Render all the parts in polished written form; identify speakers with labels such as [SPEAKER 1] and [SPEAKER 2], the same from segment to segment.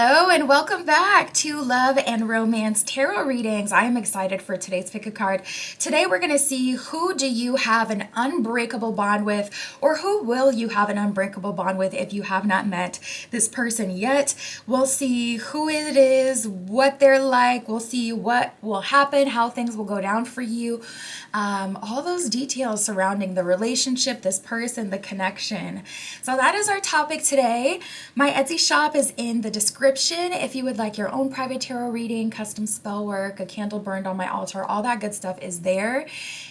[SPEAKER 1] Hello and welcome back to Love and Romance Tarot Readings. I am excited for today's pick a card. Today we're going to see who do you have an unbreakable bond with, or who will you have an unbreakable bond with if you have not met this person yet. We'll see who it is, what they're like. We'll see what will happen, how things will go down for you. All those details surrounding the relationship, this person, the connection. So that is our topic today. My Etsy shop is in the description if you would like your own private tarot reading, custom spell work, a candle burned on my altar. All that good stuff is there.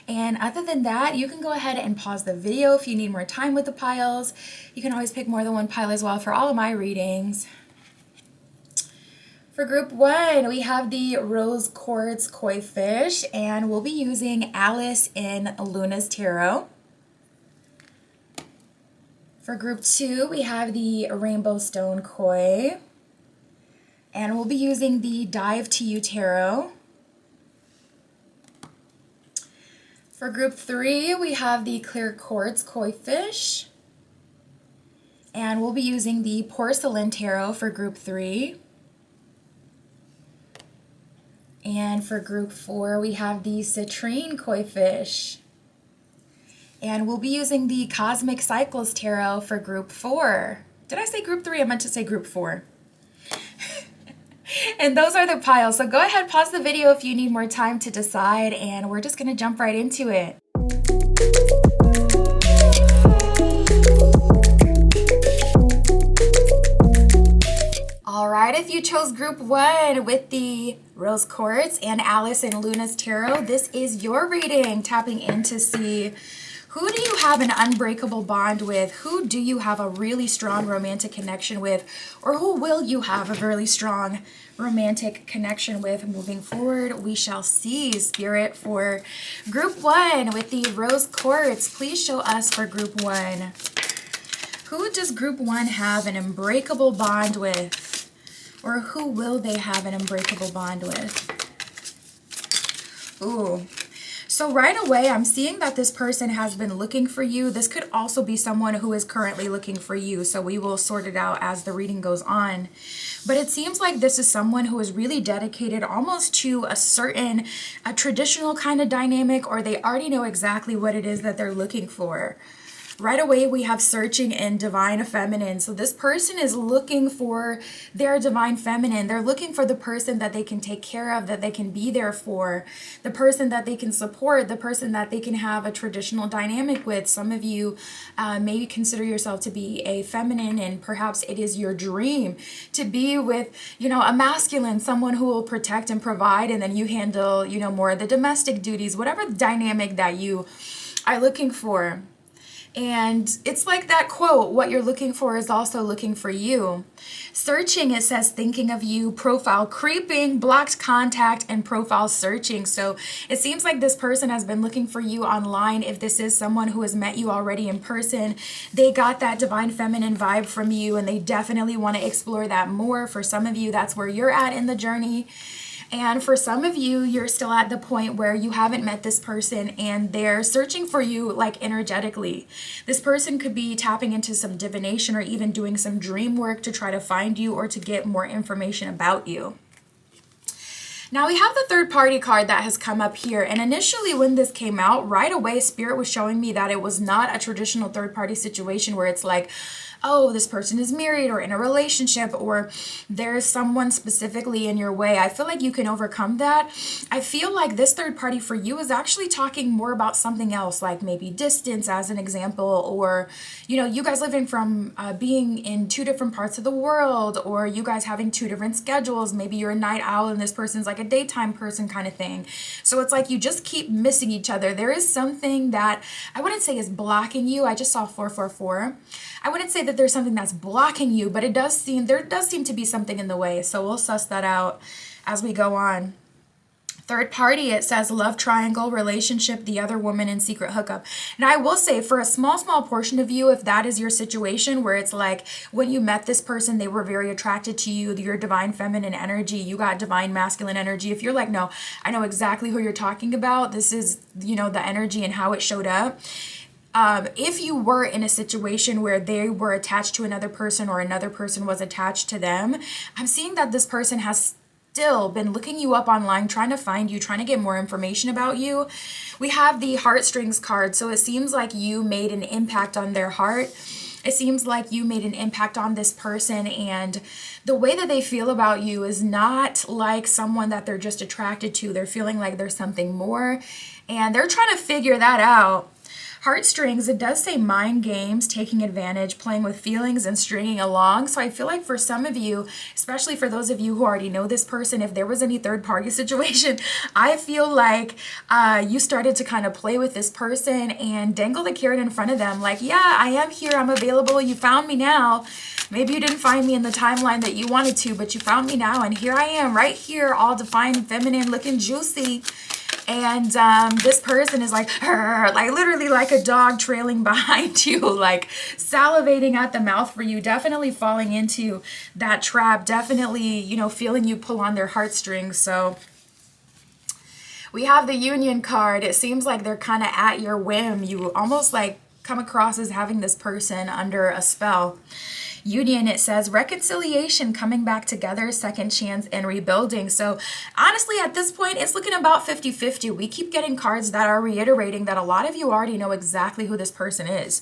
[SPEAKER 1] And other than that, you can go ahead and pause the video if you need more time with the piles. You can always pick more than one pile as well for all of my readings. For group one, we have the Rose Quartz Koi Fish, and we'll be using Alice in Luna's Tarot. For group two, we have the Rainbow Stone Koi, and we'll be using the Dive to You Tarot. For group three, we have the Clear Quartz Koi Fish, and we'll be using the Porcelain Tarot for group three. And for group four, we have the Citrine Koi Fish. And we'll be using the Cosmic Cycles Tarot for group four. Did I say group three? I meant to say group four. And those are the piles. So go ahead, pause the video if you need more time to decide, and we're just gonna jump right into it. All right, if you chose group one with the Rose Quartz and Alice in Luna's Tarot, this is your reading, tapping in to see who do you have an unbreakable bond with, who do you have a really strong romantic connection with, or who will you have a really strong romantic connection with moving forward. We shall see. Spirit, for group one with the Rose Quartz, please show us for group one. Who does group one have an unbreakable bond with? Or who will they have an unbreakable bond with? Ooh. So right away, I'm seeing that this person has been looking for you. This could also be someone who is currently looking for you. So we will sort it out as the reading goes on. But it seems like this is someone who is really dedicated almost to a traditional kind of dynamic, or they already know exactly what it is that they're looking for. Right away, we have searching in divine feminine. So this person is looking for their divine feminine. They're looking for the person that they can take care of, that they can be there for, the person that they can support, the person that they can have a traditional dynamic with. Some of you may consider yourself to be a feminine, and perhaps it is your dream to be with, a masculine, someone who will protect and provide, and then you handle, more of the domestic duties, whatever dynamic that you are looking for. And it's like that quote, what you're looking for is also looking for you. Searching, it says thinking of you, profile creeping, blocked contact, and profile searching. So it seems like this person has been looking for you online. If this is someone who has met you already in person, they got that divine feminine vibe from you, and they definitely want to explore that more. For some of you, that's where you're at in the journey. And for some of you, you're still at the point where you haven't met this person and they're searching for you, like energetically. This person could be tapping into some divination or even doing some dream work to try to find you or to get more information about you. Now we have the third party card that has come up here, and initially when this came out, right away Spirit was showing me that it was not a traditional third party situation where it's like, oh, this person is married or in a relationship, or there's someone specifically in your way. I feel like you can overcome that. I feel like this third party for you is actually talking more about something else, like maybe distance as an example, or, you guys living from being in two different parts of the world, or you guys having two different schedules. Maybe you're a night owl and this person's like a daytime person kind of thing. So it's like you just keep missing each other. There is something that I wouldn't say is blocking you. I just saw 444. I wouldn't say that there's something that's blocking you, but there does seem to be something in the way. So we'll suss that out as we go on. Third party, it says love triangle, relationship, the other woman, and secret hookup. And I will say, for a small portion of you, if that is your situation where it's like when you met this person, they were very attracted to you, your divine feminine energy, you got divine masculine energy. If you're like, no, I know exactly who you're talking about, this is, the energy and how it showed up. if you were in a situation where they were attached to another person or another person was attached to them, I'm seeing that this person has still been looking you up online, trying to find you, trying to get more information about you. We have the heartstrings card, so it seems like you made an impact on their heart. It seems like you made an impact on this person, and the way that they feel about you is not like someone that they're just attracted to. They're feeling like there's something more, and they're trying to figure that out. Heartstrings, it does say mind games, taking advantage, playing with feelings, and stringing along. So I feel like for some of you, especially for those of you who already know this person, if there was any third party situation, I feel like you started to kind of play with this person and dangle the carrot in front of them. Like, yeah, I am here. I'm available. You found me now. Maybe you didn't find me in the timeline that you wanted to, but you found me now. And here I am right here, all defined, feminine, looking juicy. And this person is like literally like a dog trailing behind you, like salivating at the mouth for you, definitely falling into that trap, definitely, you know, feeling you pull on their heartstrings. So we have the Union card. It seems like they're kind of at your whim. You almost like come across as having this person under a spell. Union, it says reconciliation, coming back together, second chance, and rebuilding. So honestly, at this point, it's looking about 50-50. We keep getting cards that are reiterating that a lot of you already know exactly who this person is.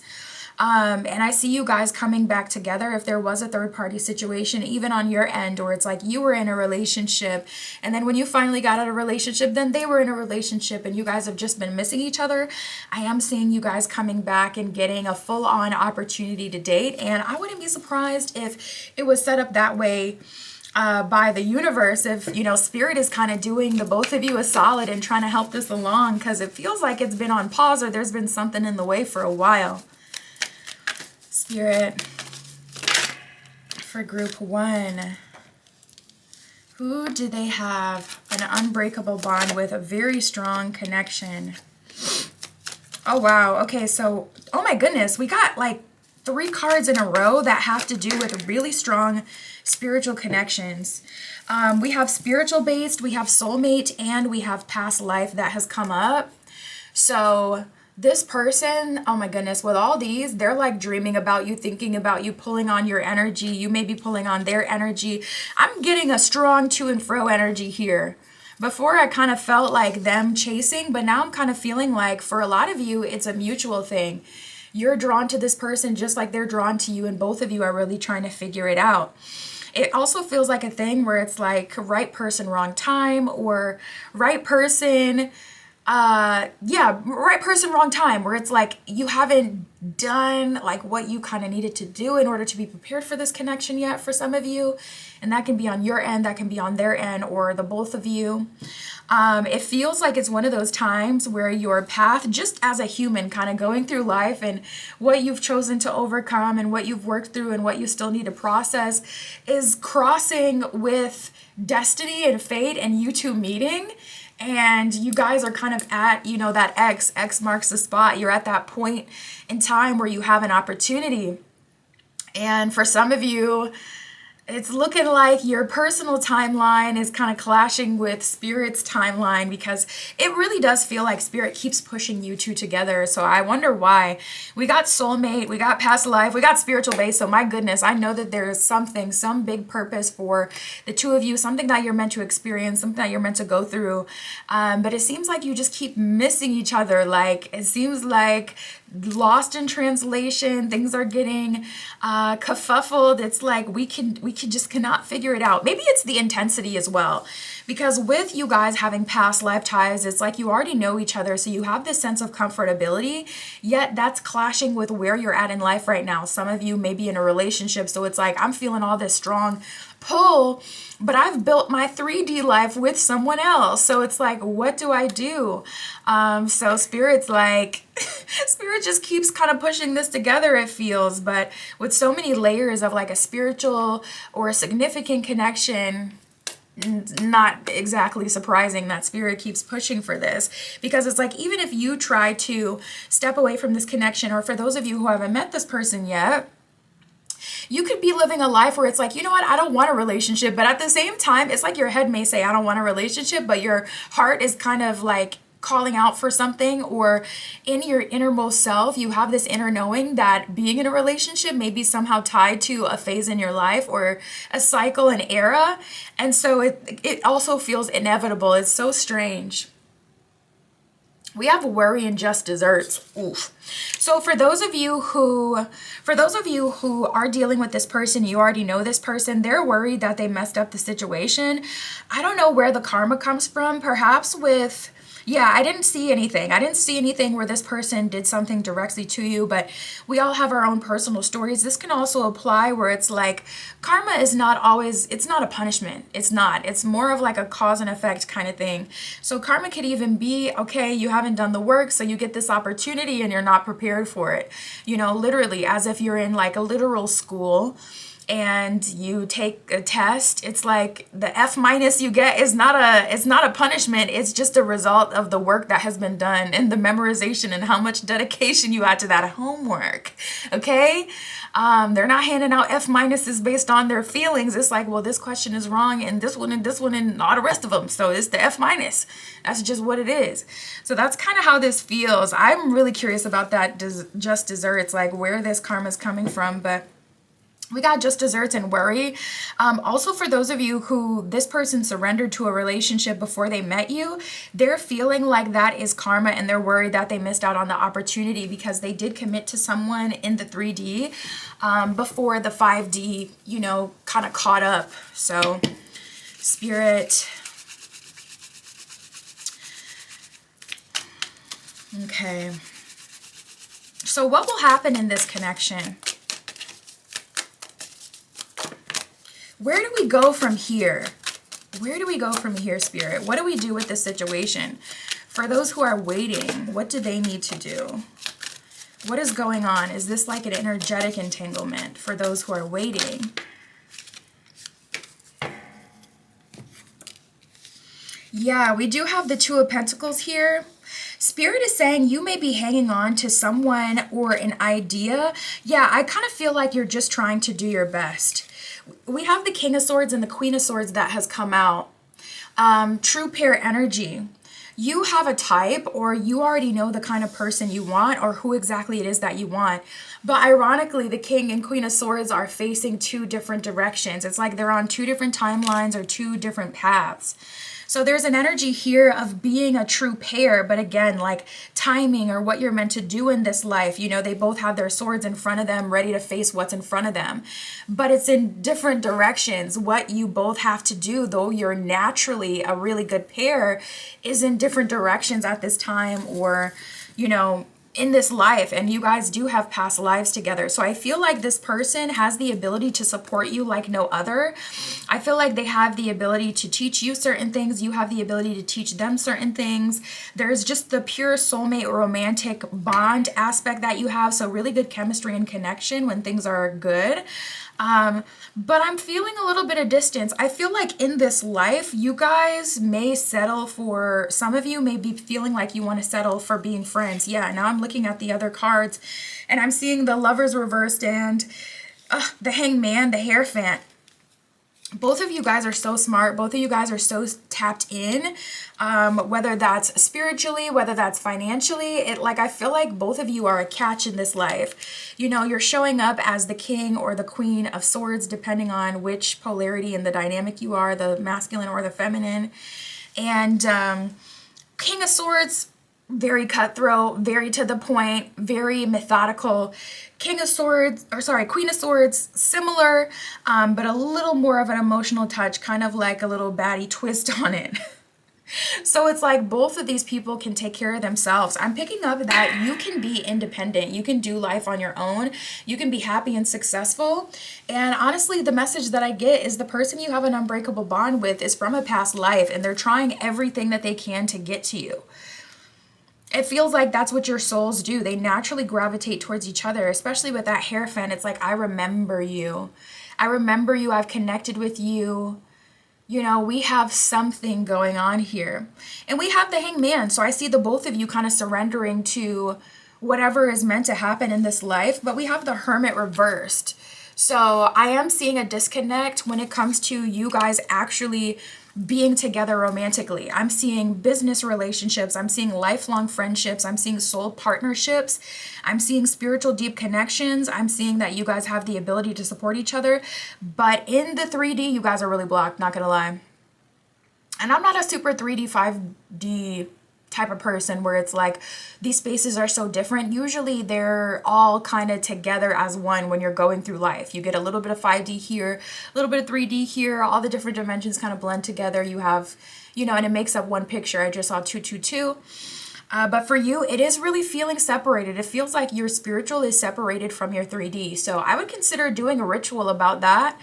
[SPEAKER 1] And I see you guys coming back together if there was a third party situation, even on your end, or it's like you were in a relationship and then when you finally got out of a relationship, then they were in a relationship and you guys have just been missing each other. I am seeing you guys coming back and getting a full on opportunity to date. And I wouldn't be surprised if it was set up that way by the universe, if, you know, spirit is kind of doing the both of you a solid and trying to help this along, because it feels like it's been on pause or there's been something in the way for a while. Spirit, for group one, who do they have an unbreakable bond with, a very strong connection? Oh, wow. Okay, so, oh my goodness, we got like 3 cards in a row that have to do with really strong spiritual connections. We have spiritual based, we have soulmate, and we have past life that has come up. So this person, oh my goodness, with all these, they're like dreaming about you, thinking about you, pulling on your energy. You may be pulling on their energy. I'm getting a strong to and fro energy here. Before I kind of felt like them chasing, but now I'm kind of feeling like for a lot of you, it's a mutual thing. You're drawn to this person just like they're drawn to you, and both of you are really trying to figure it out. It also feels like a thing where it's like right person, wrong time, or right person, right person, wrong time, where it's like you haven't done like what you kind of needed to do in order to be prepared for this connection yet for some of you. And that can be on your end, that can be on their end, or the both of you. It feels like it's one of those times where your path, just as a human, kind of going through life and what you've chosen to overcome and what you've worked through and what you still need to process, is crossing with destiny and fate and you two meeting. And you guys are kind of at, you know, that X marks the spot. You're at that point in time where you have an opportunity. And for some of you, it's looking like your personal timeline is kind of clashing with Spirit's timeline, because it really does feel like Spirit keeps pushing you two together. So I wonder why. We got soulmate, we got past life, we got spiritual base. So my goodness, I know that there is something, some big purpose for the two of you, something that you're meant to experience, something that you're meant to go through. But it seems like you just keep missing each other. Like it seems like lost in translation, things are getting kerfuffled. It's like we just cannot figure it out. Maybe it's the intensity as well, because with you guys having past life ties, it's like you already know each other, so you have this sense of comfortability, yet that's clashing with where you're at in life right now. Some of you may be in a relationship, so it's like I'm feeling all this strong pull, but I've built my 3D life with someone else. So it's like, what do I do? So Spirit's like, Spirit just keeps kind of pushing this together, it feels, but with so many layers of like a spiritual or a significant connection, not exactly surprising that Spirit keeps pushing for this, because it's like, even if you try to step away from this connection, or for those of you who haven't met this person yet, you could be living a life where it's like, you know what, I don't want a relationship. But at the same time, it's like your head may say, I don't want a relationship, but your heart is kind of like calling out for something, or in your innermost self, you have this inner knowing that being in a relationship may be somehow tied to a phase in your life or a cycle, an era. And so it also feels inevitable. It's so strange. We have worry and just desserts. Oof. So for those of you who are dealing with this person, you already know this person, they're worried that they messed up the situation. I don't know where the karma comes from. Perhaps with, yeah, I didn't see anything. I didn't see anything where this person did something directly to you, but we all have our own personal stories. This can also apply where it's like karma is not always, it's not a punishment. It's not. It's more of like a cause and effect kind of thing. So karma could even be, okay, you haven't done the work, so you get this opportunity and you're not prepared for it. You know, literally as if you're in like a literal school and you take a test. It's like the F- you get is not a punishment. It's just a result of the work that has been done and the memorization and how much dedication you add to that homework. Okay. They're not handing out F- based on their feelings. It's like, well, this question is wrong and this one and all the rest of them. So it's the F-. That's just what it is. So that's kind of how this feels. I'm really curious about that just desserts, like where this karma is coming from. But we got just desserts and worry. Also, for those of you who this person surrendered to a relationship before they met you, they're feeling like that is karma and they're worried that they missed out on the opportunity because they did commit to someone in the 3D before the 5D, you know, kind of caught up. So, Spirit. Okay. So what will happen in this connection? Where do we go from here? Where do we go from here, Spirit? What do we do with this situation? For those who are waiting, what do they need to do? What is going on? Is this like an energetic entanglement for those who are waiting? Yeah, we do have the Two of Pentacles here. Spirit is saying you may be hanging on to someone or an idea. Yeah, I kind of feel like you're just trying to do your best. We have the King of Swords and the Queen of Swords that has come out. True pair energy. You have a type, or you already know the kind of person you want or who exactly it is that you want. But ironically, the King and Queen of Swords are facing two different directions. It's like they're on two different timelines or two different paths. So there's an energy here of being a true pair, but again, like timing or what you're meant to do in this life. You know, they both have their swords in front of them, ready to face what's in front of them. But it's in different directions. What you both have to do, though you're naturally a really good pair, is in different directions at this time, or, you know, in this life, and you guys do have past lives together. So I feel like this person has the ability to support you like no other. I feel like they have the ability to teach you certain things. You have the ability to teach them certain things. There's just the pure soulmate or romantic bond aspect that you have. So really good chemistry and connection when things are good. But I'm feeling a little bit of distance. I feel like in this life, you guys may settle for, some of you may be feeling like you want to settle for being friends. Yeah, now I'm looking at the other cards and I'm seeing the Lovers reversed and the Hangman, the Hierophant. Both of you guys are so smart. Both of you guys are so tapped in, whether that's spiritually, whether that's financially. I feel like both of you are a catch in this life. You know, you're showing up as the King or the Queen of Swords, depending on which polarity and the dynamic you are, the masculine or the feminine. And King of Swords, very cutthroat, very to the point, very methodical. Queen of Swords, similar, but a little more of an emotional touch, kind of like a little baddie twist on it. So it's like both of these people can take care of themselves. I'm picking up that you can be independent. You can do life on your own. You can be happy and successful. And honestly, the message that I get is the person you have an unbreakable bond with is from a past life, and they're trying everything that they can to get to you. It feels like that's what your souls do. They naturally gravitate towards each other, especially with that Hierophant. It's like, I remember you. I remember you. I've connected with you. You know, we have something going on here. And we have the Hangman. So I see the both of you kind of surrendering to whatever is meant to happen in this life. But we have the Hermit reversed. So I am seeing a disconnect when it comes to you guys actually being together romantically. I'm seeing business relationships. I'm seeing lifelong friendships. I'm seeing soul partnerships. I'm seeing spiritual deep connections. I'm seeing that you guys have the ability to support each other. But in the 3D, you guys are really blocked, not gonna lie. And I'm not a super 3D, 5D type of person where it's like these spaces are so different. Usually they're all kind of together as one when you're going through life. You get a little bit of 5D here, a little bit of 3D here, all the different dimensions kind of blend together. You have, you know, and it makes up one picture. I just saw 222. But for you, it is really feeling separated. It feels like your spiritual is separated from your 3D. So I would consider doing a ritual about that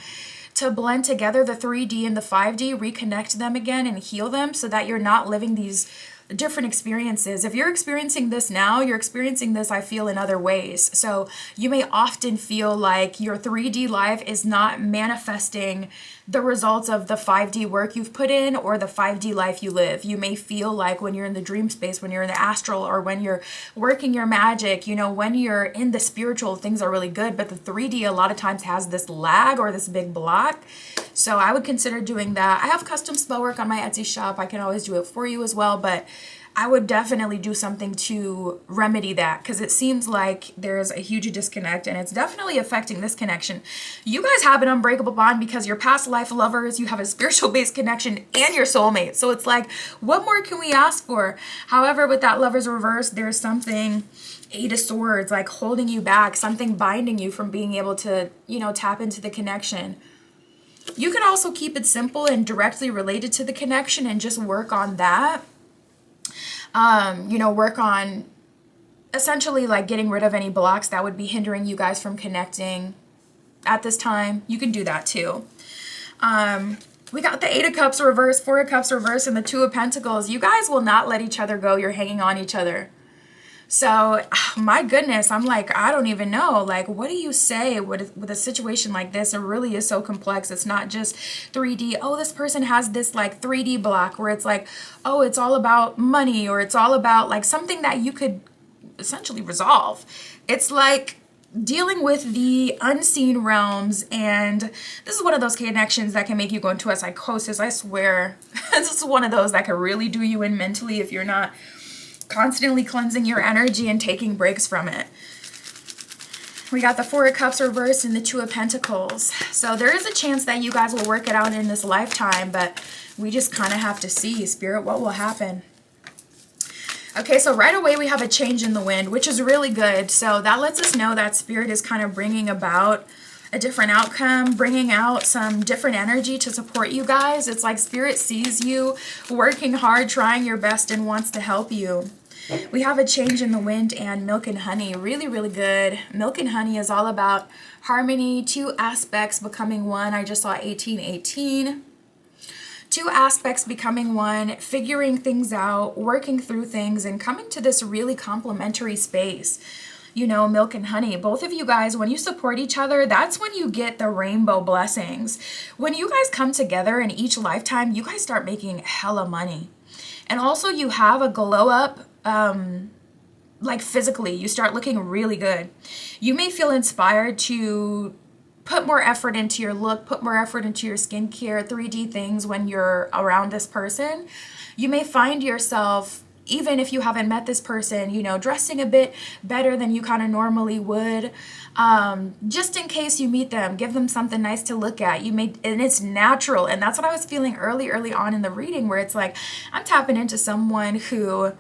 [SPEAKER 1] to blend together the 3D and the 5D, reconnect them again and heal them so that you're not living these different experiences. If you're experiencing this now, you're experiencing this, I feel, in other ways. So you may often feel like your 3D life is not manifesting the results of the 5D work you've put in or the 5D life you live. You may feel like when you're in the dream space, when you're in the astral, or when you're working your magic, you know, when you're in the spiritual, things are really good, but the 3D a lot of times has this lag or this big block. So I would consider doing that. I have custom spell work on my Etsy shop. I can always do it for you as well, but I would definitely do something to remedy that because it seems like there's a huge disconnect and it's definitely affecting this connection. You guys have an unbreakable bond because you're past life lovers, you have a spiritual based connection, and your soulmate. So it's like, what more can we ask for? However, with that Lover's reverse, there's something, Eight of Swords, like holding you back, something binding you from being able to, you know, tap into the connection. You can also keep it simple and directly related to the connection and just work on that. You know, work on essentially like getting rid of any blocks that would be hindering you guys from connecting at this time. You can do that too. We got the Eight of Cups reverse, Four of Cups reverse, and the Two of Pentacles. You guys will not let each other go. You're hanging on each other. So, my goodness, I'm like, I don't even know. Like, what do you say with a situation like this? It really is so complex. It's not just 3D. Oh, this person has this like 3D block where it's like, oh, it's all about money, or it's all about like something that you could essentially resolve. It's like dealing with the unseen realms, and this is one of those connections that can make you go into a psychosis. I swear, this is one of those that can really do you in mentally if you're not constantly cleansing your energy and taking breaks from it. We got the Four of Cups reversed and the Two of Pentacles. So there is a chance that you guys will work it out in this lifetime, but we just kind of have to see, Spirit, what will happen. Okay, so right away we have a change in the wind, which is really good. So that lets us know that Spirit is kind of bringing about a different outcome, bringing out some different energy to support you guys. It's like Spirit sees you working hard, trying your best, and wants to help you. We have a change in the wind and Milk and Honey. Really, really good. Milk and Honey is all about harmony, two aspects becoming one. I just saw 1818. Two aspects becoming one, figuring things out, working through things, and coming to this really complementary space. You know, Milk and Honey, both of you guys, when you support each other, that's when you get the rainbow blessings. When you guys come together in each lifetime, you guys start making hella money. And also you have a glow up, like physically, you start looking really good. You may feel inspired to put more effort into your look, put more effort into your skincare, 3D things when you're around this person. You may find yourself, even if you haven't met this person, you know, dressing a bit better than you kind of normally would. Just in case you meet them, give them something nice to look at. And it's natural. And that's what I was feeling early on in the reading, where it's like, I'm tapping into someone who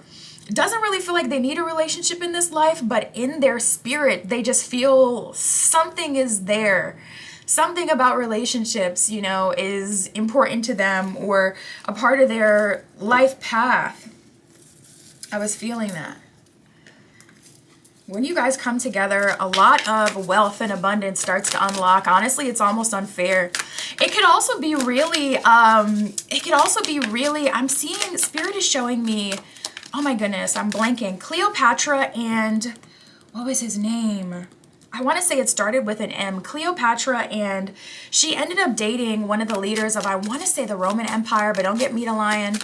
[SPEAKER 1] doesn't really feel like they need a relationship in this life, but in their spirit, they just feel something is there. Something about relationships, you know, is important to them or a part of their life path. I was feeling that. When you guys come together, a lot of wealth and abundance starts to unlock. Honestly, it's almost unfair. It could also be really, I'm seeing, Spirit is showing me, oh my goodness, I'm blanking. Cleopatra and, what was his name? I want to say it started with an M. Cleopatra, and she ended up dating one of the leaders of, I want to say the Roman Empire, but don't get me to lying.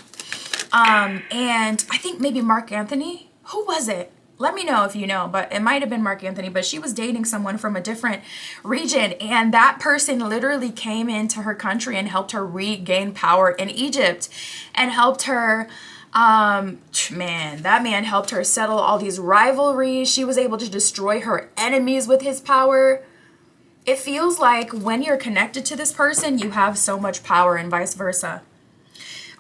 [SPEAKER 1] And I think maybe Mark Anthony. Who was it? Let me know if you know, but it might have been Mark Anthony, but she was dating someone from a different region, and that person literally came into her country and helped her regain power in Egypt and helped her, that man helped her settle all these rivalries. She was able to destroy her enemies with his power. It feels like when you're connected to this person, you have so much power, and vice versa.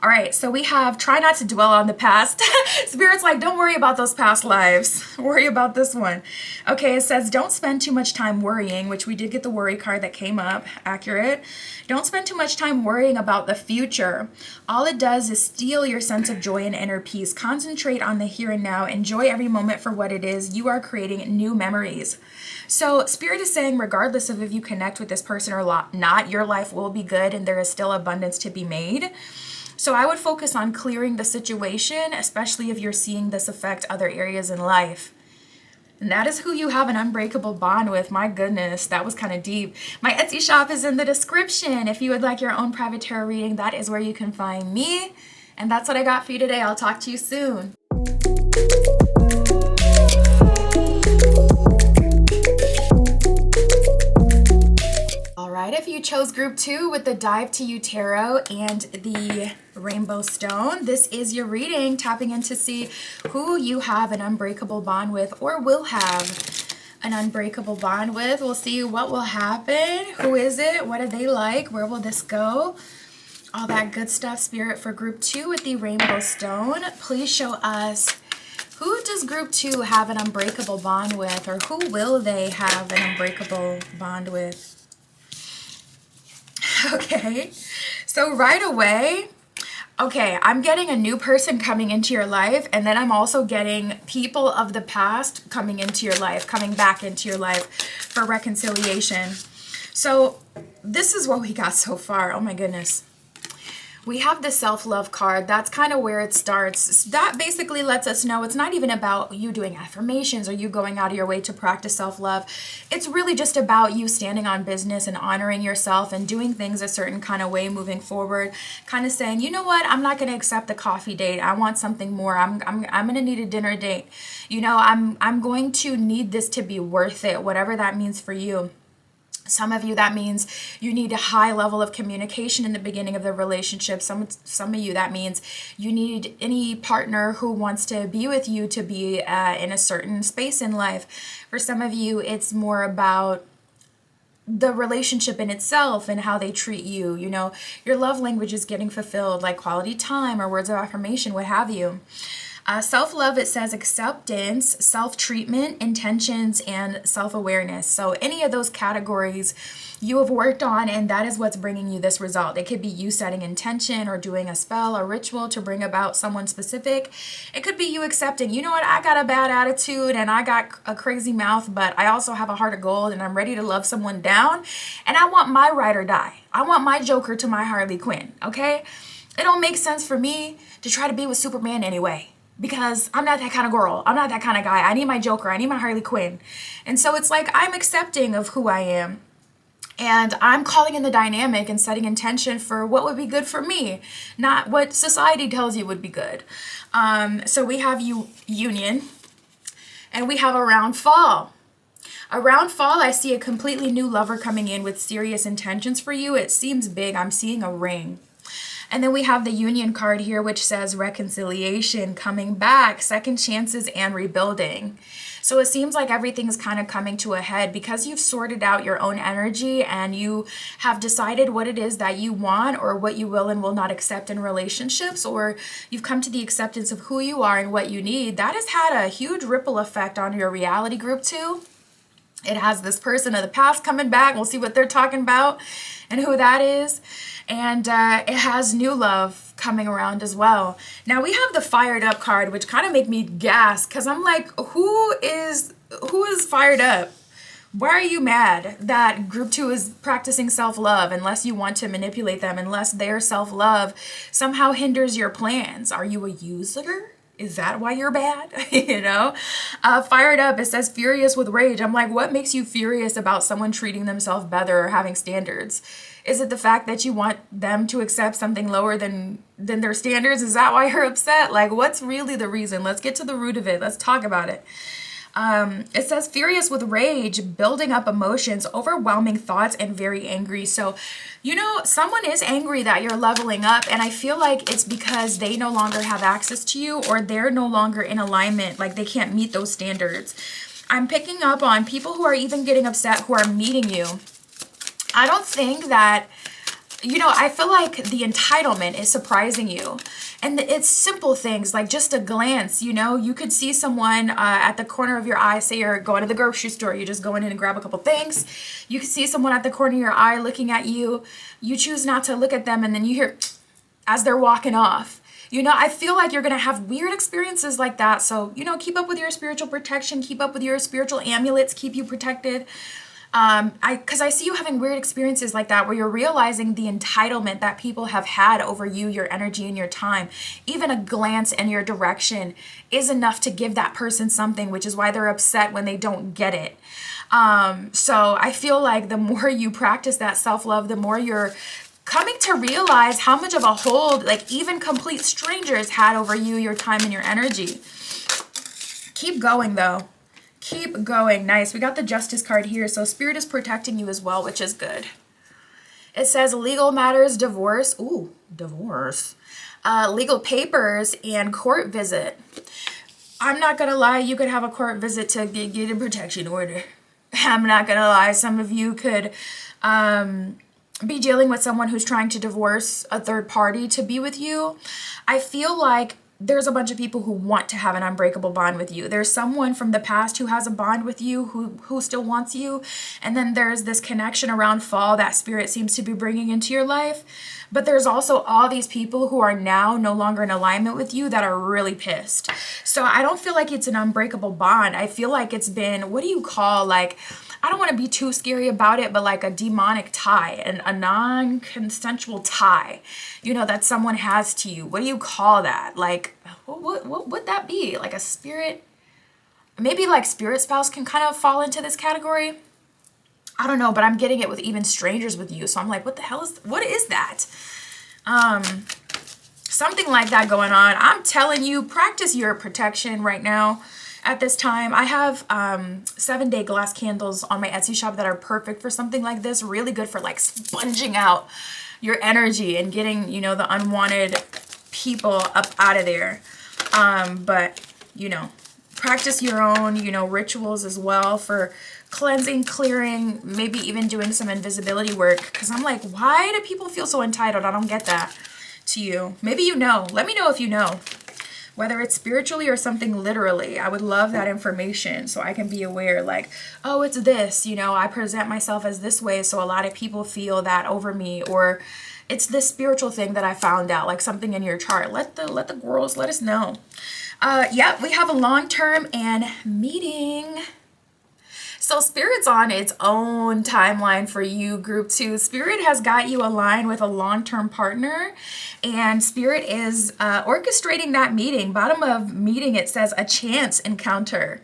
[SPEAKER 1] All right, so we have try not to dwell on the past. Spirit's like, don't worry about those past lives. Worry about this one. Okay, it says, don't spend too much time worrying, which we did get the worry card that came up. Accurate. Don't spend too much time worrying about the future. All it does is steal your sense of joy and inner peace. Concentrate on the here and now. Enjoy every moment for what it is. You are creating new memories. So Spirit is saying, regardless of if you connect with this person or not, your life will be good and there is still abundance to be made. So I would focus on clearing the situation, especially if you're seeing this affect other areas in life. And that is who you have an unbreakable bond with. My goodness, that was kind of deep. My Etsy shop is in the description. If you would like your own private tarot reading, that is where you can find me. And that's what I got for you today. I'll talk to you soon. Alright, if you chose group 2 with the Dive to You Tarot and the Rainbow Stone, this is your reading, tapping in to see who you have an unbreakable bond with or will have an unbreakable bond with. We'll see what will happen. Who is it? What are they like? Where will this go? All that good stuff, Spirit, for group 2 with the Rainbow Stone. Please show us, who does group 2 have an unbreakable bond with, or who will they have an unbreakable bond with? Okay, so right away, okay, I'm getting a new person coming into your life, and then I'm also getting people of the past coming into your life, coming back into your life for reconciliation. So this is what we got so far. Oh my goodness. We have the self-love card. That's kind of where it starts. That basically lets us know it's not even about you doing affirmations or you going out of your way to practice self-love. It's really just about you standing on business and honoring yourself and doing things a certain kind of way moving forward. Kind of saying, you know what, I'm not going to accept the coffee date. I want something more. I'm going to need a dinner date. You know, I'm going to need this to be worth it, whatever that means for you. Some of you, that means you need a high level of communication in the beginning of the relationship. Some of you, that means you need any partner who wants to be with you to be in a certain space in life. For some of you, it's more about the relationship in itself and how they treat you. You know, your love language is getting fulfilled, like quality time or words of affirmation, what have you. Self-love, it says acceptance, self-treatment, intentions, and self-awareness. So any of those categories you have worked on, and that is what's bringing you this result. It could be you setting intention or doing a spell or ritual to bring about someone specific. It could be you accepting, you know what, I got a bad attitude and I got a crazy mouth, but I also have a heart of gold and I'm ready to love someone down, and I want my ride or die. I want my Joker to my Harley Quinn, okay? It don't make sense for me to try to be with Superman anyway, because I'm not that kind of girl. I'm not that kind of guy. I need my Joker. I need my Harley Quinn. And so it's like I'm accepting of who I am. And I'm calling in the dynamic and setting intention for what would be good for me, not what society tells you would be good. So we have union, and we have around fall. Around fall, I see a completely new lover coming in with serious intentions for you. It seems big. I'm seeing a ring. And then we have the union card here, which says reconciliation, coming back, second chances, and rebuilding. So it seems like everything's kind of coming to a head because you've sorted out your own energy and you have decided what it is that you want or what you will and will not accept in relationships, or you've come to the acceptance of who you are and what you need. That has had a huge ripple effect on your reality group too. It has this person of the past coming back. We'll see what they're talking about and who that is. And it has new love coming around as well. Now we have the fired up card, which kind of make me gasp because I'm like, who is fired up? Why are you mad that group 2 is practicing self-love unless you want to manipulate them, unless their self-love somehow hinders your plans? Are you a user? is that why you're bad? Fired up, it says furious with rage. I'm like, what makes you furious about someone treating themselves better or having standards? Is it the fact that you want them to accept something lower than their standards? Is that why you're upset? Like, what's really the reason? Let's get to the root of it. Let's talk about it. It says furious with rage, building up emotions, overwhelming thoughts, and very angry. So, someone is angry that you're leveling up, and I feel like it's because they no longer have access to you, or they're no longer in alignment, like they can't meet those standards. I'm picking up on people who are even getting upset who are meeting you. I don't think that, I feel like the entitlement is surprising you. And it's simple things like just a glance, you could see someone at the corner of your eye, say you're going to the grocery store, you just go in and grab a couple things. You could see someone at the corner of your eye looking at you. You choose not to look at them, and then you hear as they're walking off. I feel like you're going to have weird experiences like that. So, keep up with your spiritual protection, keep up with your spiritual amulets, keep you protected. Because I see you having weird experiences like that where you're realizing the entitlement that people have had over you, your energy, and your time. Even a glance in your direction is enough to give that person something, which is why they're upset when they don't get it. So I feel like the more you practice that self-love, the more you're coming to realize how much of a hold, like even complete strangers had over you, your time, and your energy. Keep going, though. Keep going. Nice. We got the Justice card here. So Spirit is protecting you as well, which is good. It says legal matters, divorce. Ooh, divorce. Legal papers and court visit. I'm not going to lie. You could have a court visit to get a protection order. I'm not going to lie. Some of you could be dealing with someone who's trying to divorce a third party to be with you. I feel like there's a bunch of people who want to have an unbreakable bond with you. There's someone from the past who has a bond with you, who still wants you. And then there's this connection around fall that Spirit seems to be bringing into your life. But there's also all these people who are now no longer in alignment with you that are really pissed. So I don't feel like it's an unbreakable bond. I feel like it's been, what do you call, like, I don't want to be too scary about it, but like a demonic tie, and a non-consensual tie, that someone has to you. What do you call that? Like, what would that be? Like a spirit, maybe like spirit spouse can kind of fall into this category. I don't know, but I'm getting it with even strangers with you. So I'm like, what is that? Something like that going on. I'm telling you, practice your protection right now. At this time, I have 7-day glass candles on my Etsy shop that are perfect for something like this. Really good for like sponging out your energy and getting, the unwanted people up out of there. But, practice your own, rituals as well for cleansing, clearing, maybe even doing some invisibility work. Because I'm like, why do people feel so entitled? I don't get that to you. Maybe you know. Let me know if you know. Whether it's spiritually or something literally. I would love that information so I can be aware, like, oh, it's this, I present myself as this way, so a lot of people feel that over me, or it's this spiritual thing that I found out, like something in your chart. Let the girls let us know. Yeah, we have a long-term and meeting. So Spirit's on its own timeline for you, Group 2. Spirit has got you aligned with a long-term partner, and Spirit is orchestrating that meeting. Bottom of meeting, it says a chance encounter.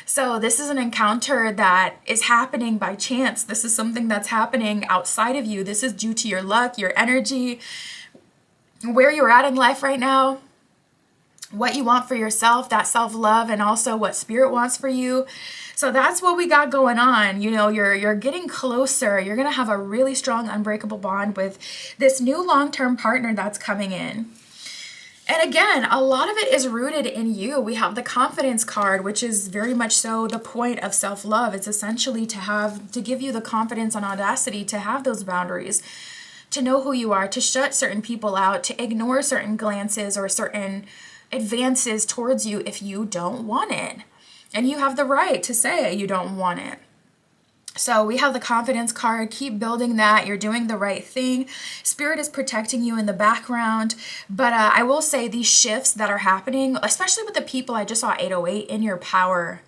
[SPEAKER 1] So this is an encounter that is happening by chance. This is something that's happening outside of you. This is due to your luck, your energy, where you're at in life right now, what you want for yourself, that self-love, and also what Spirit wants for you. So that's what we got going on. You're getting closer. You're going to have a really strong, unbreakable bond with this new long-term partner that's coming in. And again, a lot of it is rooted in you. We have the confidence card, which is very much so the point of self-love. It's essentially to give you the confidence and audacity to have those boundaries, to know who you are, to shut certain people out, to ignore certain glances or certain advances towards you if you don't want it. And you have the right to say you don't want it. So we have the confidence card. Keep building that. You're doing the right thing. Spirit is protecting you in the background. But I will say these shifts that are happening, especially with the people, I just saw 808 in your power.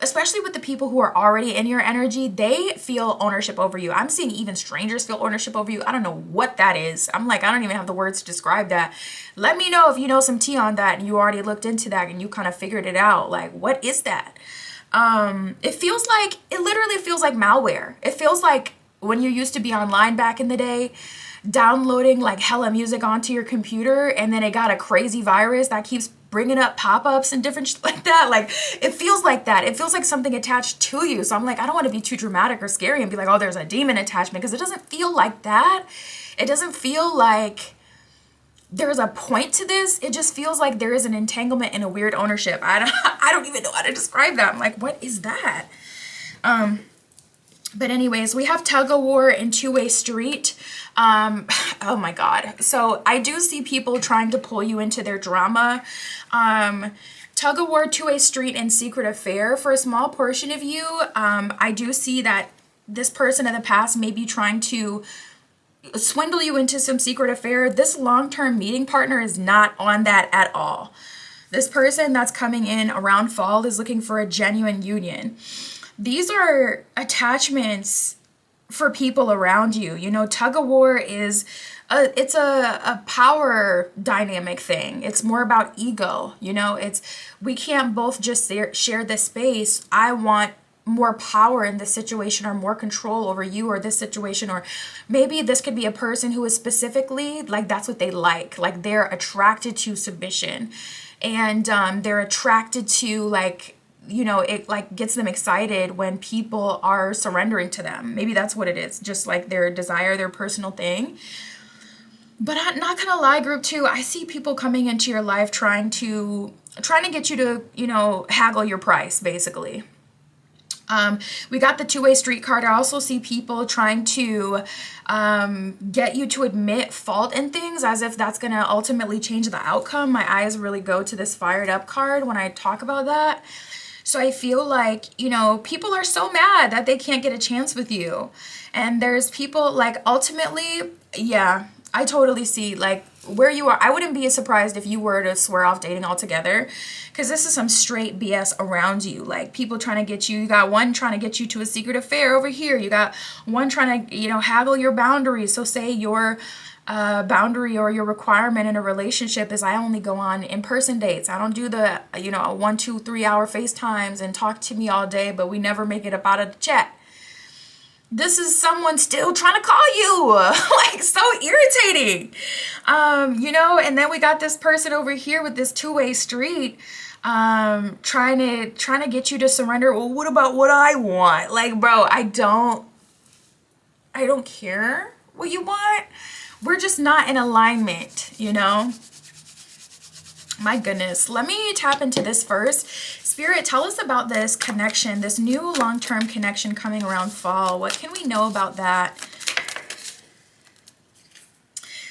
[SPEAKER 1] especially with the people who are already in your energy, they feel ownership over you. I'm seeing even strangers feel ownership over you. I don't know what that is. I'm like, I don't even have the words to describe that. Let me know if you know some tea on that and you already looked into that and you kind of figured it out. Like, what is that? It literally feels like malware. It feels like when you used to be online back in the day, downloading like hella music onto your computer, and then it got a crazy virus that keeps bringing up pop-ups and different shit like that. Like, it feels like that. It feels like something attached to you. So I'm like, I don't want to be too dramatic or scary and be like, oh, there's a demon attachment, because it doesn't feel like that. It doesn't feel like there's a point to this. It just feels like there is an entanglement and a weird ownership. I don't even know how to describe that. I'm like, what is that? But anyways, we have tug of war and two-way street. Oh my God. So I do see people trying to pull you into their drama. Tug of war, two-way street, and secret affair. For a small portion of you, I do see that this person in the past may be trying to swindle you into some secret affair. This long-term meeting partner is not on that at all. This person that's coming in around fall is looking for a genuine union. These are attachments for people around you. You know, tug of war is it's a power dynamic thing. It's more about ego. You know, we can't both just share this space. I want more power in this situation, or more control over you or this situation. Or maybe this could be a person who is specifically like, that's what they like they're attracted to submission, and they're attracted to, like, you know, it like gets them excited when people are surrendering to them. Maybe that's what it is, just like their desire, their personal thing. But I'm not gonna lie, group 2, I see people coming into your life trying to get you to, you know, haggle your price, basically. We got the two-way street card. I also see people trying to get you to admit fault in things, as if that's going to ultimately change the outcome. My eyes really go to this fired up card when I talk about that. So I feel like, you know, people are so mad that they can't get a chance with you. And there's people like, ultimately, yeah, I totally see like where you are. I wouldn't be surprised if you were to swear off dating altogether, because this is some straight BS around you. Like, people trying to get you got one trying to get you to a secret affair over here. You got one trying to, you know, haggle your boundaries. So say your boundary or your requirement in a relationship is, I only go on in-person dates. I don't do the, you know, 1, 2, 3 hour FaceTimes and talk to me all day, but we never make it up out of the chat. This is someone still trying to call you. Like, so irritating. You know, and then we got this person over here with this two-way street, trying to get you to surrender. Well, what about what I want? Like, bro, I don't care what you want. We're just not in alignment, you know? My goodness. Let me tap into this first. Spirit, tell us about this connection, this new long-term connection coming around fall. What can we know about that?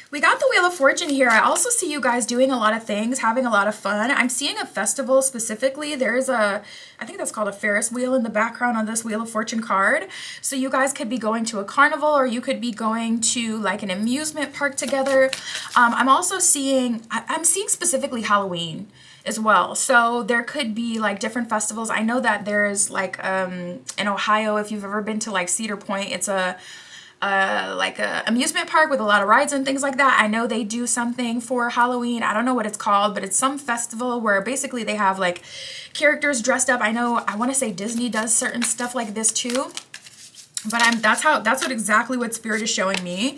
[SPEAKER 1] We got the Wheel of Fortune here. I also see you guys doing a lot of things, having a lot of fun. I'm seeing a festival specifically. There's I think that's called a Ferris wheel in the background on this Wheel of Fortune card. So you guys could be going to a carnival, or you could be going to like an amusement park together. I'm also seeing, I'm seeing specifically Halloween as well. So there could be like different festivals. I know that there's like in Ohio, if you've ever been to like Cedar Point, it's like a amusement park with a lot of rides and things like that. I know they do something for Halloween. I don't know what it's called, but it's some festival where basically they have like characters dressed up. I want to say Disney does certain stuff like this too. But that's what exactly what Spirit is showing me.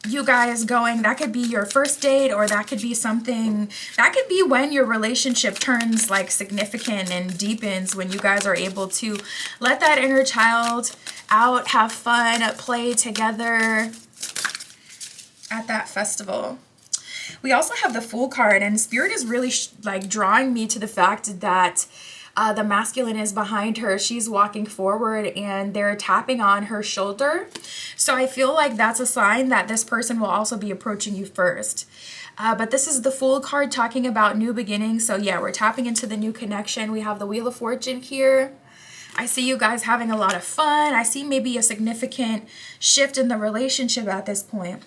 [SPEAKER 1] You guys going, that could be your first date, or that could be something, that could be when your relationship turns like significant and deepens, when you guys are able to let that inner child out, have fun, play together at that festival. We also have the Fool card, and Spirit is really like drawing me to the fact that the masculine is behind her. She's walking forward and they're tapping on her shoulder. So I feel like that's a sign that this person will also be approaching you first. But this is the Fool card talking about new beginnings. So yeah, we're tapping into the new connection. We have the Wheel of Fortune here. I see you guys having a lot of fun. I see maybe a significant shift in the relationship at this point.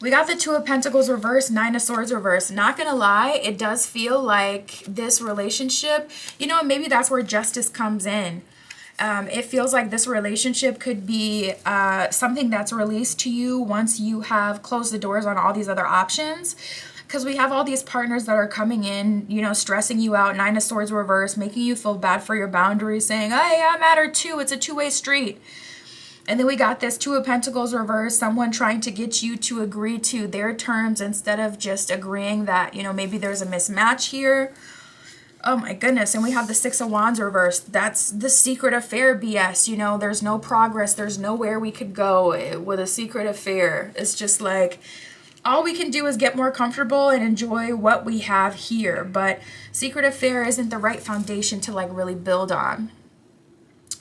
[SPEAKER 1] We got the Two of Pentacles reversed, Nine of Swords reversed. Not gonna lie, it does feel like this relationship, you know, maybe that's where justice comes in. It feels like this relationship could be something that's released to you once you have closed the doors on all these other options. Because we have all these partners that are coming in, you know, stressing you out, Nine of Swords reversed, making you feel bad for your boundaries, saying, hey, I'm at her too. It's a two-way street. And then we got this Two of Pentacles reversed, someone trying to get you to agree to their terms instead of just agreeing that, you know, maybe there's a mismatch here. Oh my goodness. And we have the Six of Wands reversed. That's the secret affair BS. You know, there's no progress. There's nowhere we could go with a secret affair. It's just like, all we can do is get more comfortable and enjoy what we have here. But secret affair isn't the right foundation to like really build on.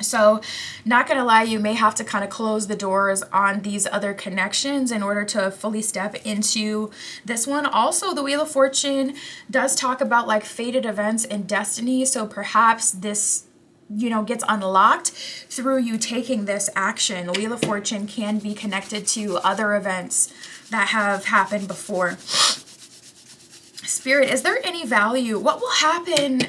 [SPEAKER 1] So not gonna lie, you may have to kind of close the doors on these other connections in order to fully step into this one. Also, the Wheel of Fortune does talk about like fated events and destiny. So perhaps this, you know, gets unlocked through you taking this action. The Wheel of Fortune can be connected to other events that have happened before. Spirit, is there any value? What will happen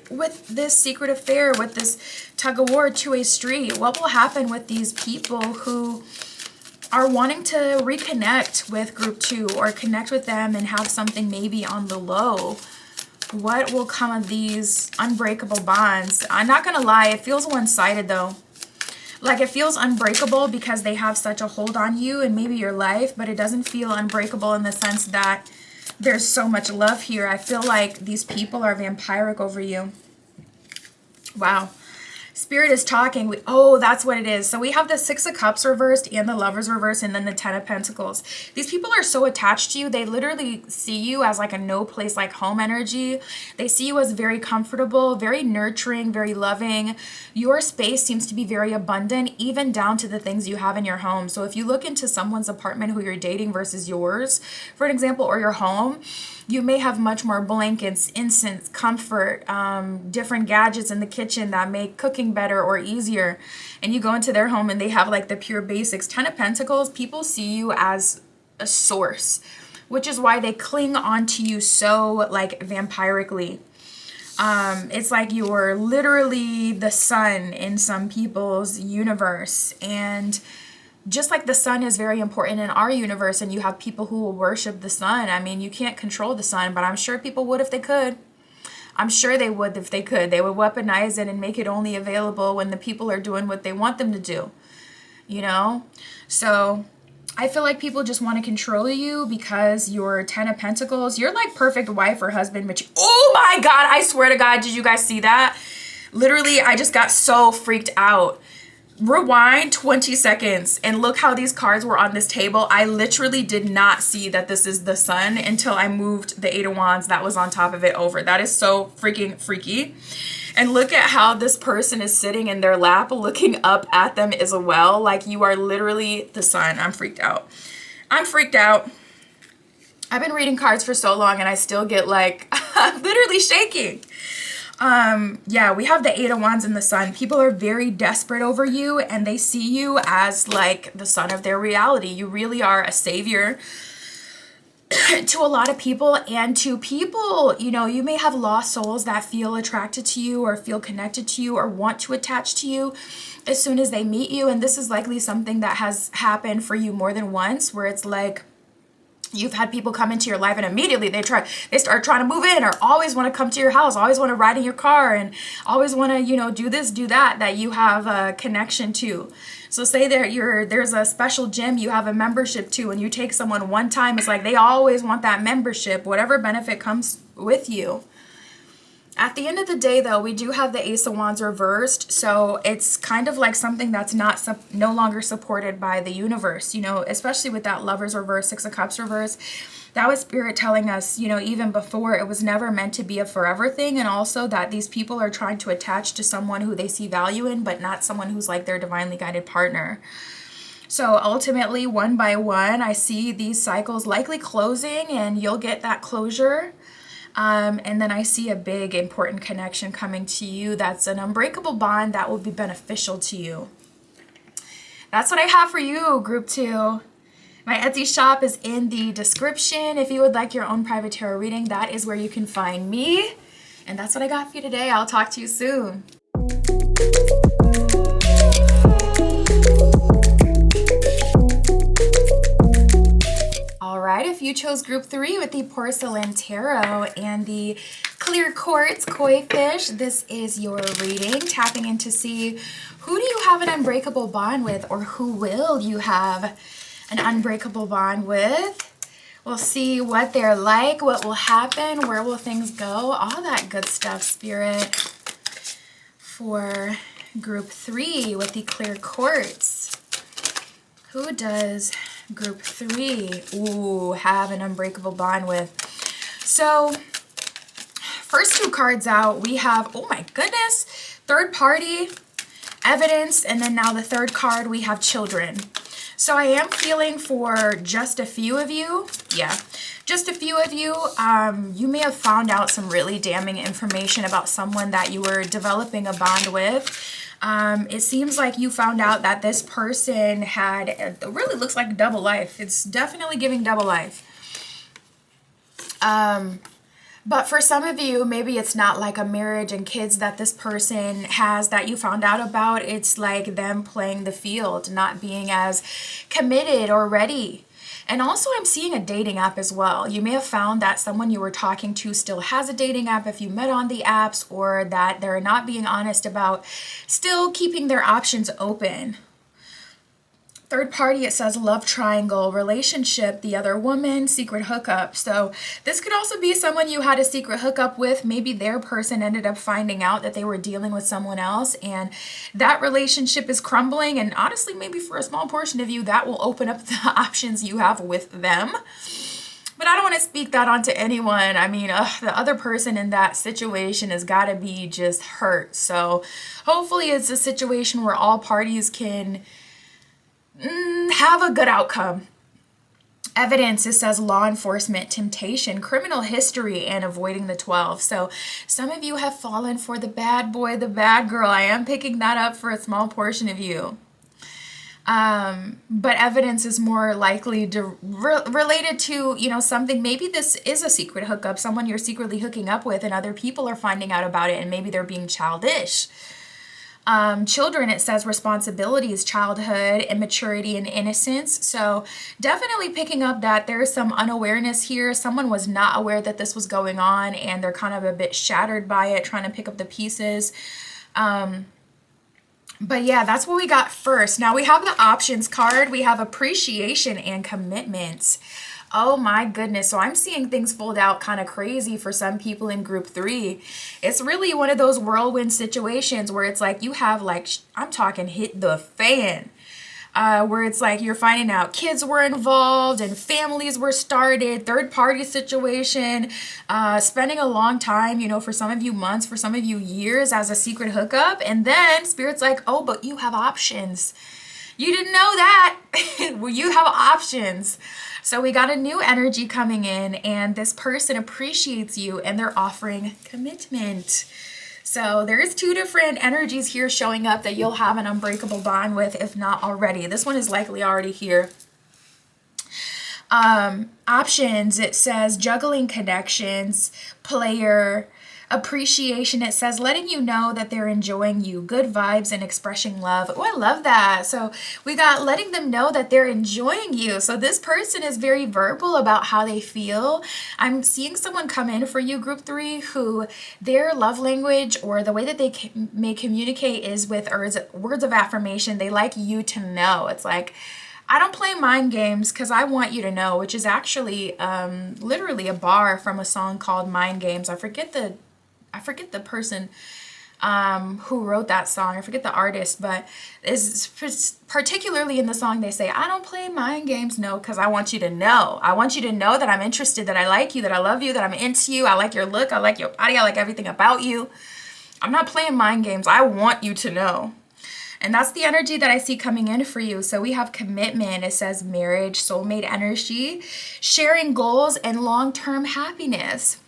[SPEAKER 1] with this secret affair, with this tug of war, two-way street? What will happen with these people who are wanting to reconnect with group 2 or connect with them and have something maybe on the low? What will come of these unbreakable bonds? I'm not gonna lie, it feels one-sided though. Like it feels unbreakable because they have such a hold on you and maybe your life, but it doesn't feel unbreakable in the sense that there's so much love here. I feel like these people are vampiric over you. Wow. Spirit is talking. Oh, that's what it is. So we have the Six of Cups reversed and the Lovers reversed and then the Ten of Pentacles. These people are so attached to you. They literally see you as like a no place like home energy. They see you as very comfortable, very nurturing, very loving. Your space seems to be very abundant, even down to the things you have in your home. So if you look into someone's apartment who you're dating versus yours, for an example, or your home, you may have much more blankets, incense, comfort, different gadgets in the kitchen that make cooking better or easier. And you go into their home and they have like the pure basics. Ten of Pentacles, people see you as a source, which is why they cling onto you so like vampirically. It's like you're literally the sun in some people's universe. And just like the sun is very important in our universe and you have people who will worship the sun. I mean, you can't control the sun, but I'm sure people would if they could. I'm sure they would if they could. They would weaponize it and make it only available when the people are doing what they want them to do, you know? So I feel like people just want to control you because you're Ten of Pentacles. You're like perfect wife or husband, but oh my God, I swear to God, did you guys see that? Literally, I just got so freaked out. Rewind 20 seconds and look how these cards were on this table. I literally did not see that this is the sun until I moved the Eight of Wands that was on top of it over. That is so freaking freaky. And look at how this person is sitting in their lap looking up at them as well. Like you are literally the sun. I'm freaked out. I'm freaked out. I've been reading cards for so long and I still get like, I'm literally shaking. Yeah, we have the Eight of Wands and the Sun. People are very desperate over you and they see you as like the sun of their reality. You really are a savior to a lot of people, and to people, you know, you may have lost souls that feel attracted to you or feel connected to you or want to attach to you as soon as they meet you. And this is likely something that has happened for you more than once, where it's like you've had people come into your life and immediately they start trying to move in, or always want to come to your house, always want to ride in your car, and always want to, you know, do this, do that you have a connection to. So say there's a special gym you have a membership to, and you take someone one time, it's like they always want that membership, whatever benefit comes with you. At the end of the day, though, we do have the Ace of Wands reversed, so it's kind of like something that's no longer supported by the universe, you know, especially with that Lovers reverse, Six of Cups reverse. That was Spirit telling us, you know, even before, it was never meant to be a forever thing, and also that these people are trying to attach to someone who they see value in, but not someone who's like their divinely guided partner. So ultimately, one by one, I see these cycles likely closing, and you'll get that closure. And then I see a big important connection coming to you that's an unbreakable bond that will be beneficial to you. That's what I have for you, group 2. My Etsy shop is in the description. If you would like your own private tarot reading, that is where you can find me. And that's what I got for you today. I'll talk to you soon. All right, if you chose group 3 with the Porcelain Tarot and the Clear Quartz Koi Fish, this is your reading, tapping in to see who do you have an unbreakable bond with, or who will you have an unbreakable bond with. We'll see what they're like, what will happen, where will things go, all that good stuff, Spirit, for group 3 with the Clear Quartz. Who does group 3 have an unbreakable bond with? So first 2 cards out, we have, oh my goodness, third party, evidence, and then now the third card, we have children. So I am feeling for just a few of you, just a few of you, you may have found out some really damning information about someone that you were developing a bond with. It seems like you found out that this person had, it really looks like double life. It's definitely giving double life. But for some of you, maybe it's not like a marriage and kids that this person has that you found out about. It's like them playing the field, not being as committed or ready. And also I'm seeing a dating app as well. You may have found that someone you were talking to still has a dating app if you met on the apps, or that they're not being honest about still keeping their options open. Third party, it says love triangle, relationship, the other woman, secret hookup. So this could also be someone you had a secret hookup with. Maybe their person ended up finding out that they were dealing with someone else, and that relationship is crumbling. And honestly, maybe for a small portion of you, that will open up the options you have with them. But I don't want to speak that onto anyone. I mean, the other person in that situation has got to be just hurt. So hopefully it's a situation where all parties can have a good outcome. Evidence, it says law enforcement, temptation, criminal history, and avoiding the 12. So some of you have fallen for the bad boy, the bad girl. I am picking that up for a small portion of you. But evidence is more likely to related to, you know, something. Maybe this is a secret hookup, someone you're secretly hooking up with, and other people are finding out about it, and maybe they're being childish. Children, it says responsibilities, childhood, immaturity, and innocence. So definitely picking up that there's some unawareness here. Someone was not aware that this was going on, and they're kind of a bit shattered by it, trying to pick up the pieces. But yeah, that's what we got first. Now we have the options card. We have appreciation and commitment. Oh my goodness. So I'm seeing things fold out kind of crazy for some people in group 3. It's really one of those whirlwind situations where it's like you have, like, I'm talking hit the fan. Where it's like you're finding out kids were involved and families were started, third party situation, spending a long time, you know, for some of you months, for some of you years as a secret hookup. And then Spirit's like, oh, but you have options. You didn't know that. Well, you have options. So we got a new energy coming in, and this person appreciates you and they're offering commitment. So there's 2 different energies here showing up that you'll have an unbreakable bond with, if not already. This one is likely already here. Options, it says juggling connections, player, appreciation, it says letting you know that they're enjoying you, good vibes, and expressing love. Oh, I love that. So we got letting them know that they're enjoying you. So this person is very verbal about how they feel. I'm seeing someone come in for you, group 3, who their love language, or the way that they may communicate, is with words of affirmation. They like you to know. It's like, I don't play mind games because I want you to know, which is actually literally a bar from a song called Mind Games. I forget the person who wrote that song. I forget the artist, but is particularly in the song they say, I don't play mind games. No, because I want you to know. I want you to know that I'm interested, that I like you, that I love you, that I'm into you. I like your look. I like your body. I like everything about you. I'm not playing mind games. I want you to know. And that's the energy that I see coming in for you. So we have commitment. It says marriage, soulmate energy, sharing goals, and long-term happiness.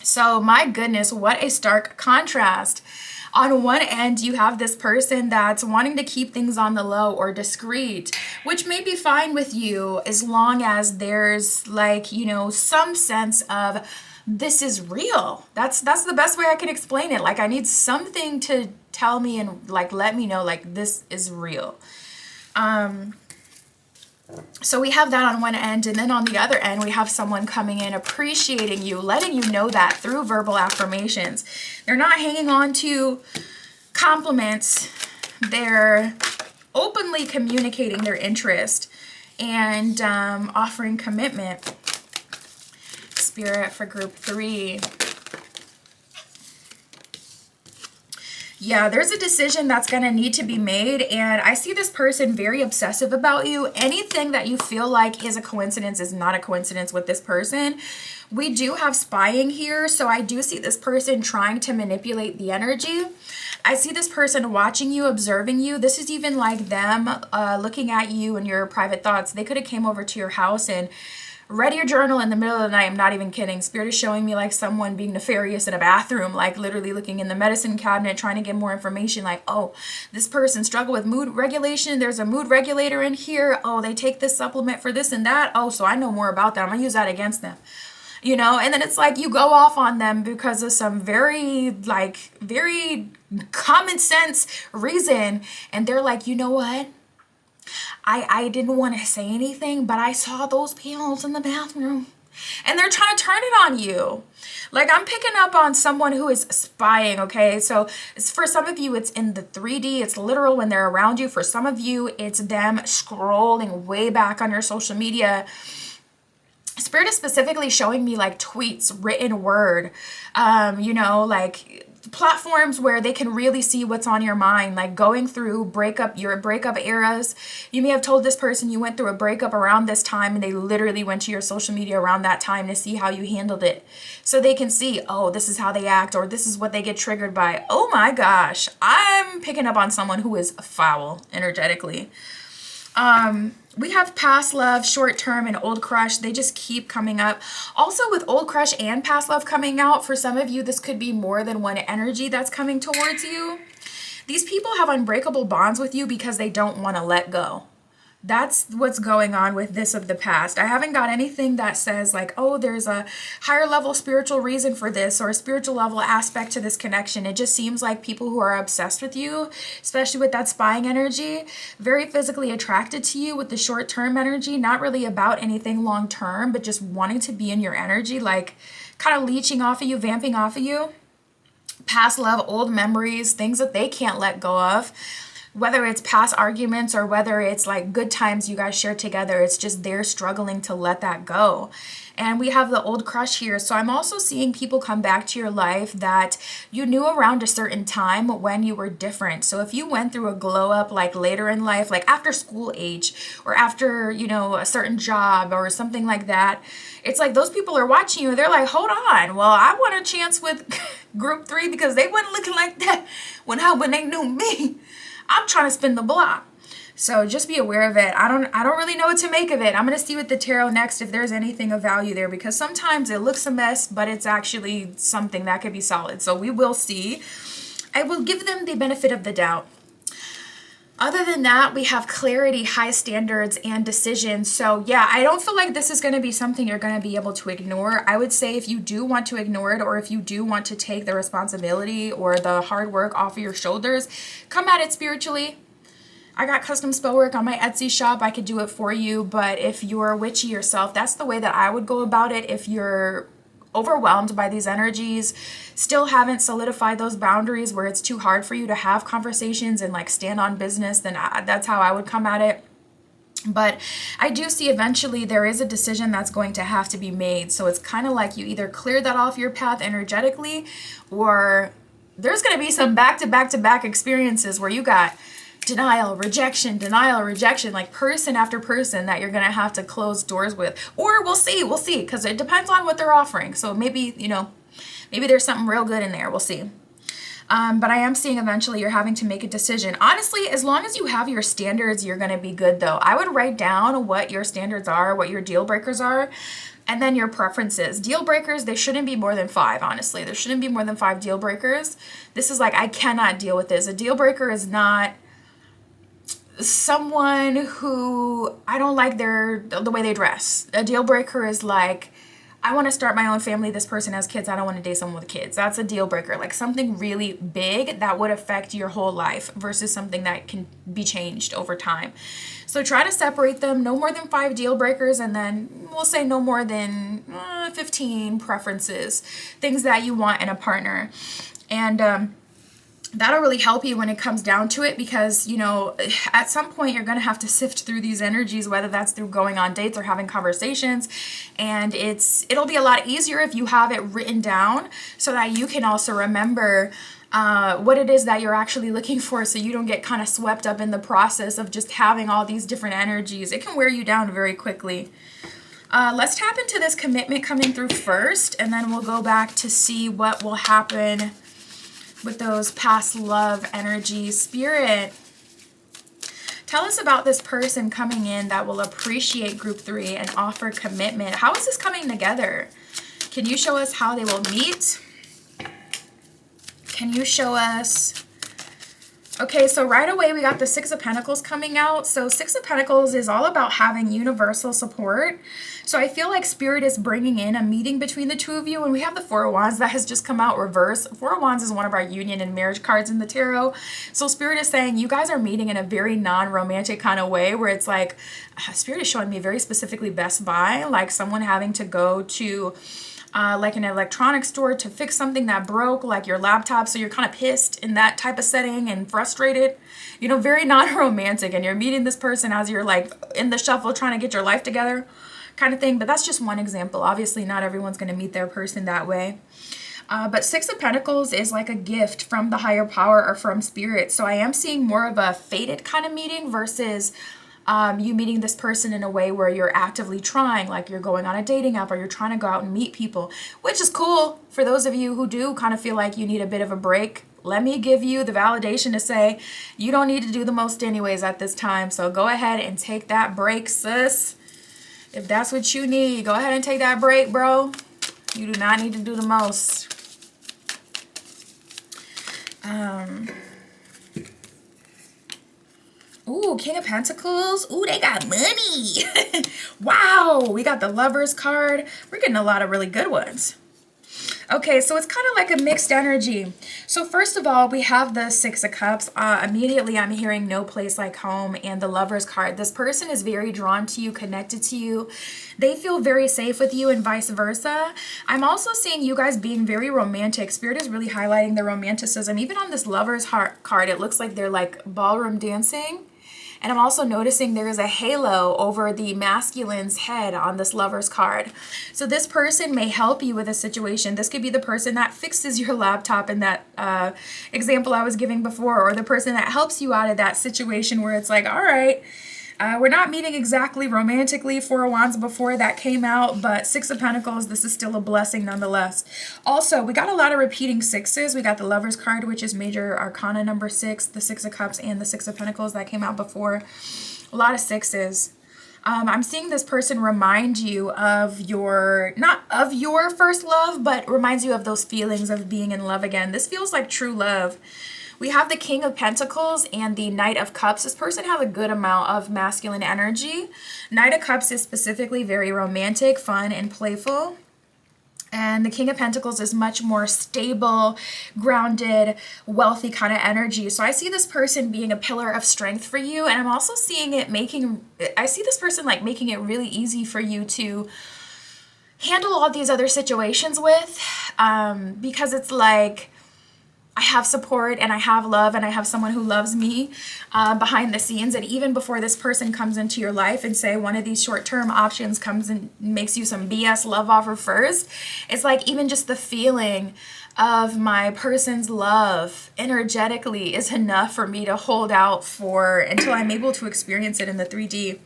[SPEAKER 1] So my goodness, what a stark contrast. On one end, you have this person that's wanting to keep things on the low or discreet, which may be fine with you as long as there's like, you know, some sense of this is real. That's the best way I can explain it. Like I need something to tell me and like let me know like this is real. So we have that on one end, and then on the other end, we have someone coming in, appreciating you, letting you know that through verbal affirmations. They're not hanging on to compliments. They're openly communicating their interest and offering commitment. Spirit for group 3. Yeah, there's a decision that's going to need to be made, and I see this person very obsessive about you. Anything that you feel like is a coincidence is not a coincidence with this person. We do have spying here, so I do see this person trying to manipulate the energy. I see this person watching you, observing you. This is even like them looking at you and your private thoughts. They could have came over to your house and read your journal in the middle of the night. I'm not even kidding. Spirit is showing me like someone being nefarious in a bathroom, like literally looking in the medicine cabinet, trying to get more information. Like, oh, this person struggled with mood regulation. There's a mood regulator in here. Oh, they take this supplement for this and that. Oh, so I know more about that. I'm gonna use that against them. You know, and then it's like you go off on them because of some very common sense reason. And they're like, you know what? I didn't want to say anything, but I saw those pills in the bathroom. And they're trying to turn it on you. Like I'm picking up on someone who is spying, okay? So for some of you, it's in the 3D. It's literal when they're around you. For some of you, it's them scrolling way back on your social media. Spirit is specifically showing me like tweets, written word, you know, like platforms where they can really see what's on your mind, like going through your breakup eras. You may have told this person you went through a breakup around this time, and they literally went to your social media around that time to see how you handled it. So they can see, oh, this is how they act, or this is what they get triggered by. Oh my gosh, I'm picking up on someone who is foul energetically. We have past love, short term, and old crush. They just keep coming up. Also with old crush and past love coming out, for some of you, this could be more than one energy that's coming towards you. These people have unbreakable bonds with you because they don't want to let go. That's what's going on with this of the past. I haven't got anything that says like, oh, there's a higher level spiritual reason for this or a spiritual level aspect to this connection. It just seems like people who are obsessed with you, especially with that spying energy, very physically attracted to you with the short-term energy, not really about anything long-term, but just wanting to be in your energy, like kind of leeching off of you, vamping off of you. Past love, old memories, things that they can't let go of. Whether it's past arguments or whether it's like good times you guys shared together, it's just they're struggling to let that go. And we have the old crush here. So I'm also seeing people come back to your life that you knew around a certain time when you were different. So if you went through a glow up like later in life, like after school age or after, you know, a certain job or something like that, it's like those people are watching you. They're like, hold on. Well, I want a chance with group 3 because they weren't looking like that when they knew me. I'm trying to spin the block. So just be aware of it. I don't really know what to make of it. I'm going to see with the tarot next if there's anything of value there, because sometimes it looks a mess, but it's actually something that could be solid. So we will see. I will give them the benefit of the doubt. Other than that, we have clarity, high standards, and decision. So yeah, I don't feel like this is going to be something you're going to be able to ignore. I would say if you do want to ignore it, or if you do want to take the responsibility or the hard work off of your shoulders, come at it spiritually. I got custom spell work on my Etsy shop. I could do it for you. But if you're witchy yourself, that's the way that I would go about it. If you're overwhelmed by these energies, still haven't solidified those boundaries where it's too hard for you to have conversations and like stand on business, then that's how I would come at it. But I do see eventually there is a decision that's going to have to be made. So it's kind of like you either clear that off your path energetically, or there's going to be some back-to-back-to-back experiences where you got denial, rejection, like person after person that you're going to have to close doors with. Or we'll see, because it depends on what they're offering. So maybe, you know, maybe there's something real good in there. We'll see. But I am seeing eventually you're having to make a decision. Honestly, as long as you have your standards, you're going to be good though. I would write down what your standards are, what your deal breakers are. And then your preferences. Deal breakers, they shouldn't be more than 5, honestly. There shouldn't be more than 5 deal breakers. This is like, I cannot deal with this. A deal breaker is not someone who I don't like the way they dress. A deal breaker is like, I want to start my own family. This person has kids. I don't want to date someone with kids. That's a deal breaker. Like something really big that would affect your whole life versus something that can be changed over time. So try to separate them. No more than 5 deal breakers, and then we'll say no more than 15 preferences, things that you want in a partner. And that'll really help you when it comes down to it, because, you know, at some point you're going to have to sift through these energies, whether that's through going on dates or having conversations. And it'll be a lot easier if you have it written down so that you can also remember what it is that you're actually looking for, so you don't get kind of swept up in the process of just having all these different energies. It can wear you down very quickly. Let's tap into this commitment coming through first, and then we'll go back to see what will happen with those past love energies. Spirit, tell us about this person coming in that will appreciate group 3 and offer commitment. How is this coming together? Can you show us how they will meet? Can you show us? Okay, so right away we got the 6 of Pentacles coming out. So 6 of Pentacles is all about having universal support. So I feel like Spirit is bringing in a meeting between the two of you. And we have the 4 of Wands that has just come out reverse. 4 of Wands is one of our union and marriage cards in the tarot. So Spirit is saying you guys are meeting in a very non-romantic kind of way, where it's like, Spirit is showing me very specifically Best Buy, like someone having to go to like an electronics store to fix something that broke, like your laptop. So you're kind of pissed in that type of setting and frustrated, you know, very non-romantic. And you're meeting this person as you're like in the shuffle trying to get your life together kind of thing. But that's just one example. Obviously not everyone's going to meet their person that way. But 6 of Pentacles is like a gift from the higher power or from Spirit. So I am seeing more of a fated kind of meeting versus you meeting this person in a way where you're actively trying, like you're going on a dating app or you're trying to go out and meet people, which is cool for those of you who do kind of feel like you need a bit of a break. Let me give you the validation to say you don't need to do the most anyways at this time. So go ahead and take that break, sis. If that's what you need, go ahead and take that break, bro. You do not need to do the most. Ooh, King of Pentacles. Ooh, they got money. Wow, we got the Lovers card. We're getting a lot of really good ones. Okay, so it's kind of like a mixed energy. So first of all, we have the 6 of Cups. Immediately, I'm hearing no place like home and the Lovers card. This person is very drawn to you, connected to you. They feel very safe with you and vice versa. I'm also seeing you guys being very romantic. Spirit is really highlighting the romanticism. Even on this Lovers heart card, it looks like they're like ballroom dancing. And I'm also noticing there is a halo over the masculine's head on this Lovers card. So this person may help you with a situation. This could be the person that fixes your laptop in that example I was giving before, or the person that helps you out of that situation where it's like, all right, we're not meeting exactly romantically. 4 of Wands before that came out, but 6 of Pentacles, this is still a blessing nonetheless. Also, we got a lot of repeating 6s. We got the Lovers card, which is major arcana number 6, the 6 of Cups, and the 6 of Pentacles that came out before. A lot of 6s. I'm seeing this person remind you of your, not of your first love, but reminds you of those feelings of being in love again. This feels like true love. We have the King of Pentacles and the Knight of Cups. This person has a good amount of masculine energy. Knight of Cups is specifically very romantic, fun, and playful. And the King of Pentacles is much more stable, grounded, wealthy kind of energy. So I see this person being a pillar of strength for you. And I'm also seeing it I see this person like making it really easy for you to handle all these other situations with. Because it's like, I have support and I have love and I have someone who loves me behind the scenes. And even before this person comes into your life and say one of these short-term options comes and makes you some BS love offer first, it's like even just the feeling of my person's love energetically is enough for me to hold out for until I'm able to experience it in the 3D.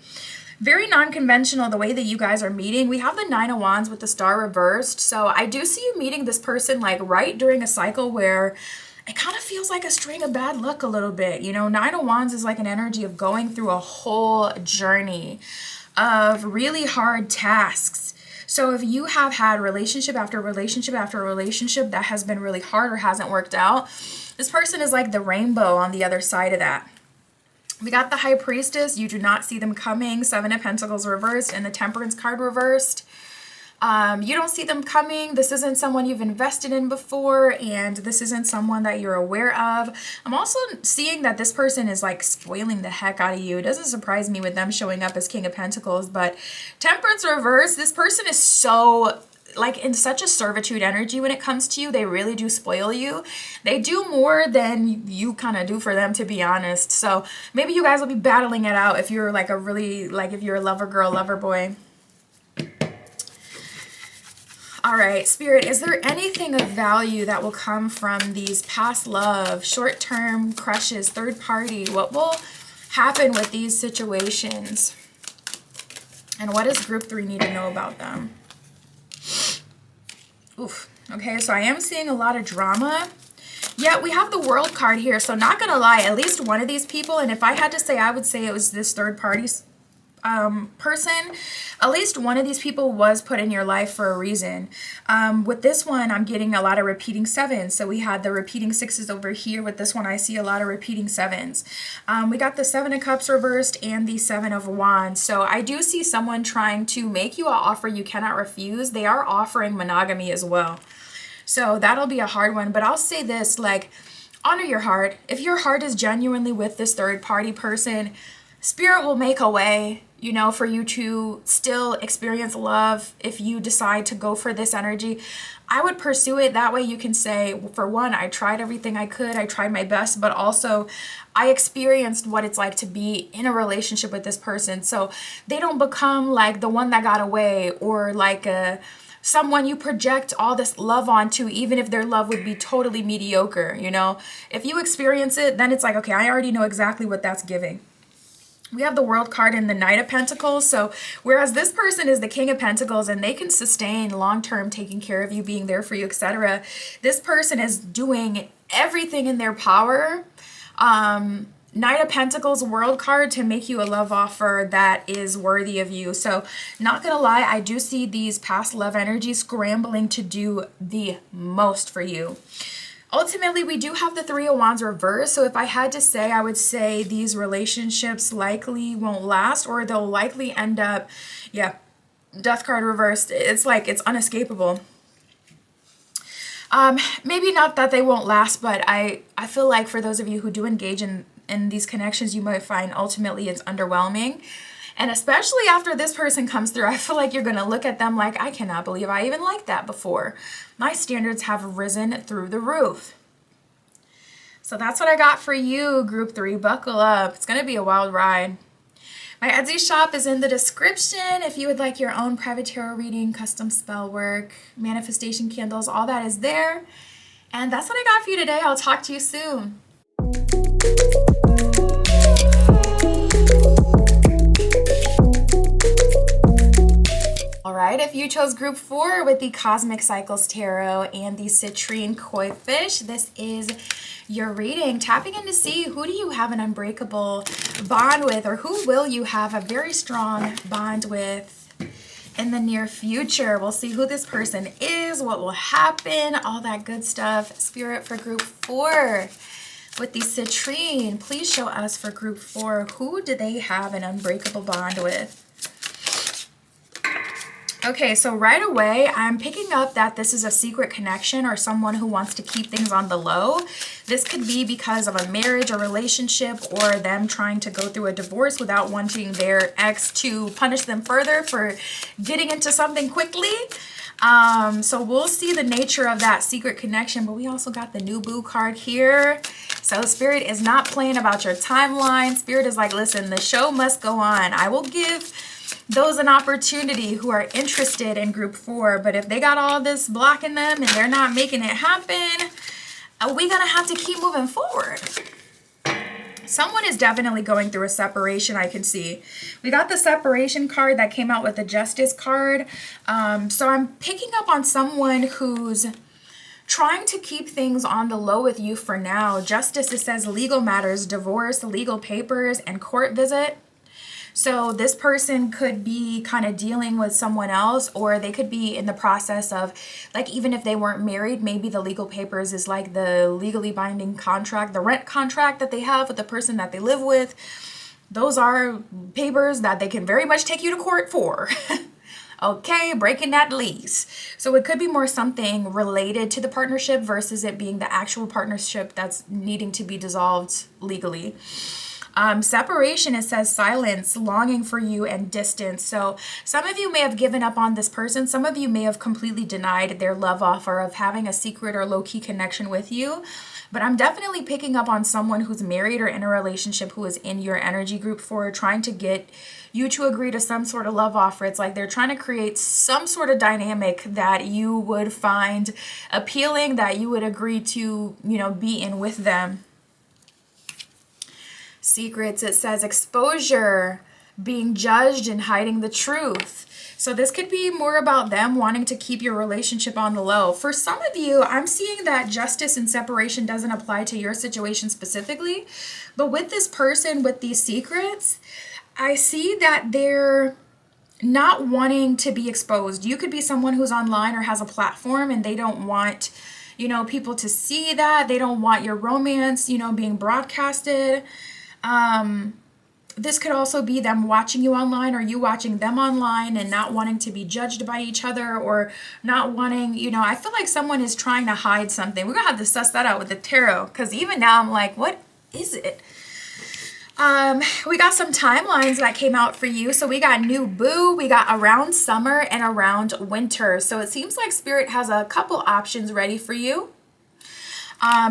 [SPEAKER 1] Very non-conventional the way that you guys are meeting. We have the 9 of Wands with the Star reversed. So I do see you meeting this person like right during a cycle where it kind of feels like a string of bad luck a little bit. You know, 9 of Wands is like an energy of going through a whole journey of really hard tasks. So if you have had relationship after relationship after relationship that has been really hard or hasn't worked out, this person is like the rainbow on the other side of that. We got the High Priestess. You do not see them coming. Seven of Pentacles reversed and the Temperance card reversed. You don't see them coming. This isn't someone you've invested in before, and this isn't someone that you're aware of. I'm also seeing that this person is like spoiling the heck out of you. It doesn't surprise me with them showing up as King of Pentacles, but Temperance reverse, this person is so like in such a servitude energy when it comes to you. They really do spoil you. They do more than you kind of do for them, to be honest. So maybe you guys will be battling it out if you're like if you're a lover girl, lover boy. All right, Spirit, is there anything of value that will come from these past love, short-term crushes, third party? What will happen with these situations? And what does group 3 need to know about them? Oof. Okay, so I am seeing a lot of drama. Yeah, we have the World card here. So not going to lie, at least one of these people, and if I had to say, I would say it was this third party person. At least one of these people was put in your life for a reason. With this one, I'm getting a lot of repeating sevens. So we had the repeating sixes over here. With this one, I see a lot of repeating sevens. We got the Seven of Cups reversed and the Seven of Wands. So I do see someone trying to make you an offer you cannot refuse. They are offering monogamy as well. So that'll be a hard one. But I'll say this, like, honor your heart. If your heart is genuinely with this third party person, Spirit will make a way, you know, for you to still experience love. If you decide to go for this energy, I would pursue it. That way you can say, for one, I tried everything I could. I tried my best, but also I experienced what it's like to be in a relationship with this person. So they don't become like the one that got away, or like someone you project all this love onto, even if their love would be totally mediocre. You know, if you experience it, then it's like, okay, I already know exactly what that's giving. We have the World card and the Knight of Pentacles. So whereas this person is the King of Pentacles and they can sustain long-term taking care of you, being there for you, etc., this person is doing everything in their power. Knight of Pentacles, World card, to make you a love offer that is worthy of you. So not gonna lie, I do see these past love energies scrambling to do the most for you. Ultimately, we do have the Three of Wands reversed. So if I had to say, I would say these relationships likely won't last, or they'll likely end up, yeah, Death card reversed. It's like, it's unescapable. Maybe not that they won't last, but I feel like for those of you who do engage in these connections, you might find ultimately it's underwhelming. And especially after this person comes through, I feel like you're going to look at them like, I cannot believe I even liked that before. My standards have risen through the roof. So that's what I got for you, Group 3. Buckle up. It's going to be a wild ride. My Etsy shop is in the description. If you would like your own private tarot reading, custom spell work, manifestation candles, all that is there. And that's what I got for you today. I'll talk to you soon. All right, if you chose Group 4 with the Cosmic Cycles Tarot and the Citrine Koi Fish, this is your reading. Tapping in to see, who do you have an unbreakable bond with, or who will you have a very strong bond with in the near future? We'll see who this person is, what will happen, all that good stuff. Spirit for Group 4 with the Citrine. Please show us for Group 4, who do they have an unbreakable bond with? Okay, so right away, I'm picking up that this is a secret connection or someone who wants to keep things on the low. This could be because of a marriage or relationship, or them trying to go through a divorce without wanting their ex to punish them further for getting into something quickly. So we'll see the nature of that secret connection, but we also got the New Boo card here. So Spirit is not playing about your timeline. Spirit is like, listen, the show must go on. I will give those an opportunity who are interested in Group 4, but if they got all this blocking them and they're not making it happen, we're gonna have to keep moving forward. Someone is definitely going through a separation, I can see. We got the separation card that came out with the Justice card. So I'm picking up on someone who's trying to keep things on the low with you for now. Justice, it says legal matters, divorce, legal papers, and court visit. So this person could be kind of dealing with someone else, or they could be in the process of, like, even if they weren't married, maybe the legal papers is like the legally binding contract, the rent contract that they have with the person that they live with. Those are papers that they can very much take you to court for. Okay, breaking that lease. So it could be more something related to the partnership versus it being the actual partnership that's needing to be dissolved legally. Separation, it says silence, longing for you, and distance. So some of you may have given up on this person. Some of you may have completely denied their love offer of having a secret or low-key connection with you. But I'm definitely picking up on someone who's married or in a relationship who is in your energy group for trying to get you to agree to some sort of love offer. It's like they're trying to create some sort of dynamic that you would find appealing, that you would agree to, be in with them. Secrets, it says exposure, being judged and hiding the truth. So this could be more about them wanting to keep your relationship on the low. For some of you, I'm seeing that justice and separation doesn't apply to your situation specifically. But with this person, with these secrets, I see that they're not wanting to be exposed. You could be someone who's online or has a platform and they don't want, people to see that. They don't want your romance, being broadcasted. This could also be them watching you online or you watching them online and not wanting to be judged by each other, or not wanting, I feel like someone is trying to hide something. We're gonna have to suss that out with the tarot, because even now I'm like, what is it? We got some timelines that came out for you. So we got new boo, we got around summer, and around winter. So it seems like Spirit has a couple options ready for you.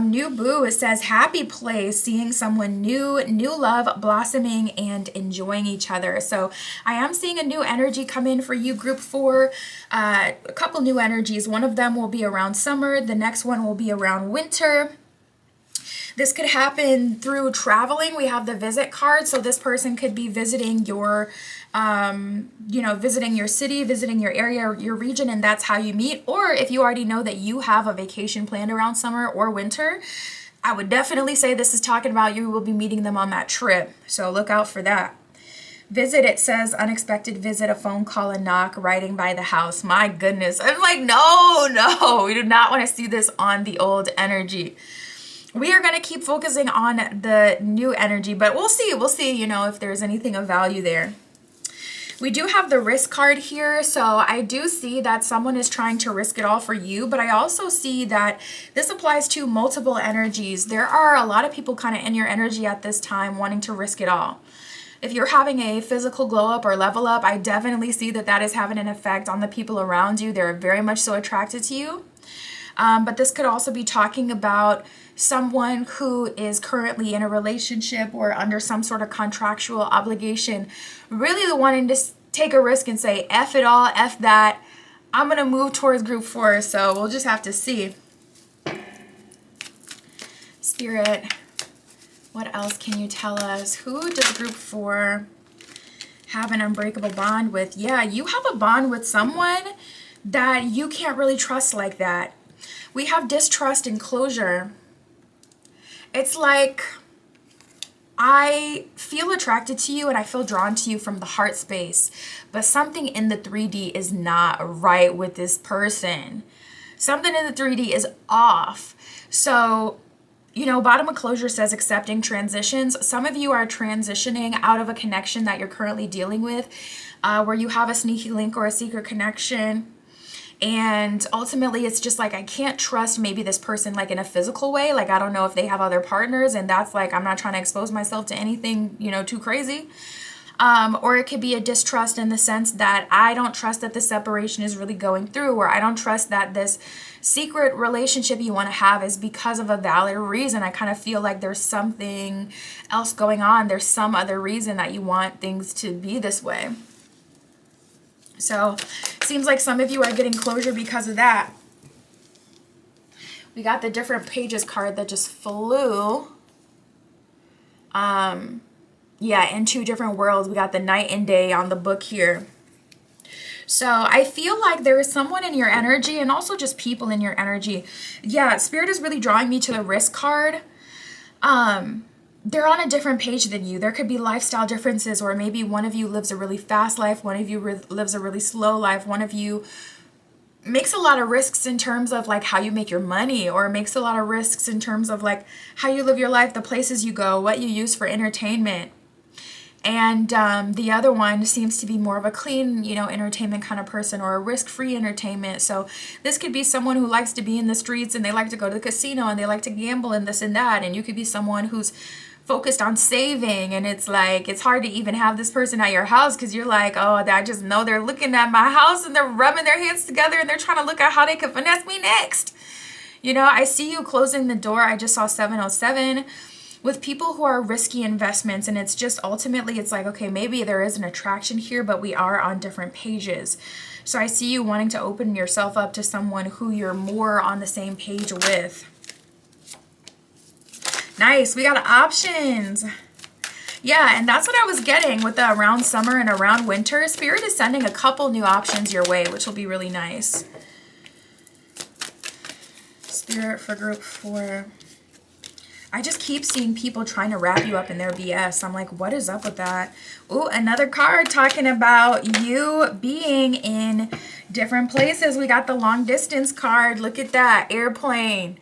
[SPEAKER 1] New boo, it says happy place, seeing someone new love, blossoming, and enjoying each other. So I am seeing a new energy come in for you, group 4. A couple new energies. One of them will be around summer. The next one will be around winter. This could happen through traveling. We have the visit card. So this person could be visiting your, visiting your city, visiting your area, your region, and that's how you meet. Or if you already know that you have a vacation planned around summer or winter, I would definitely say this is talking about you will be meeting them on that trip. So look out for that. Visit, it says unexpected visit, a phone call, a knock, riding by the house. My goodness. I'm like, no, we do not want to see this on the old energy. We are going to keep focusing on the new energy, but we'll see, if there's anything of value there. We do have the risk card here, so I do see that someone is trying to risk it all for you, but I also see that this applies to multiple energies. There are a lot of people kind of in your energy at this time wanting to risk it all. If you're having a physical glow up or level up, I definitely see that that is having an effect on the people around you. They're very much so attracted to you. But this could also be talking about someone who is currently in a relationship or under some sort of contractual obligation, really wanting to take a risk and say, F it all, F that. I'm going to move towards group 4, so we'll just have to see. Spirit, what else can you tell us? Who does group 4 have an unbreakable bond with? Yeah, you have a bond with someone that you can't really trust like that. We have distrust and closure. It's like I feel attracted to you and I feel drawn to you from the heart space, but something in the 3D is not right with this person. Something in the 3D is off. So, bottom of closure says accepting transitions. Some of you are transitioning out of a connection that you're currently dealing with, where you have a sneaky link or a secret connection. And ultimately, it's just like, I can't trust maybe this person like in a physical way. Like, I don't know if they have other partners, and that's like, I'm not trying to expose myself to anything, too crazy. Or it could be a distrust in the sense that I don't trust that the separation is really going through, or I don't trust that this secret relationship you want to have is because of a valid reason. I kind of feel like there's something else going on. There's some other reason that you want things to be this way. So seems like some of you are getting closure because of that. We got the different pages card that just flew. In 2 different worlds. We got the night and day on the book here. So I feel like there is someone in your energy, and also just people in your energy. Yeah, Spirit is really drawing me to the risk card. they're on a different page than you. There could be lifestyle differences, or maybe one of you lives a really fast life, one of you lives a really slow life, one of you makes a lot of risks in terms of like how you make your money, or makes a lot of risks in terms of like how you live your life, the places you go, what you use for entertainment. And the other one seems to be more of a clean, entertainment kind of person, or a risk-free entertainment. So this could be someone who likes to be in the streets, and they like to go to the casino, and they like to gamble and this and that. And you could be someone who's focused on saving, and it's like it's hard to even have this person at your house because you're like, oh, I just know they're looking at my house and they're rubbing their hands together and they're trying to look at how they can finesse me next. I see you closing the door. I just saw 707 with people who are risky investments, and it's just ultimately it's like, okay, maybe there is an attraction here, but we are on different pages. So I see you wanting to open yourself up to someone who you're more on the same page with. Nice. We got options. Yeah, and that's what I was getting with the around summer and around winter. Spirit is sending a couple new options your way, which will be really nice. Spirit for group 4. I just keep seeing people trying to wrap you up in their BS. I'm like, what is up with that? Ooh, another card talking about you being in different places. We got the long distance card. Look at that. Airplane.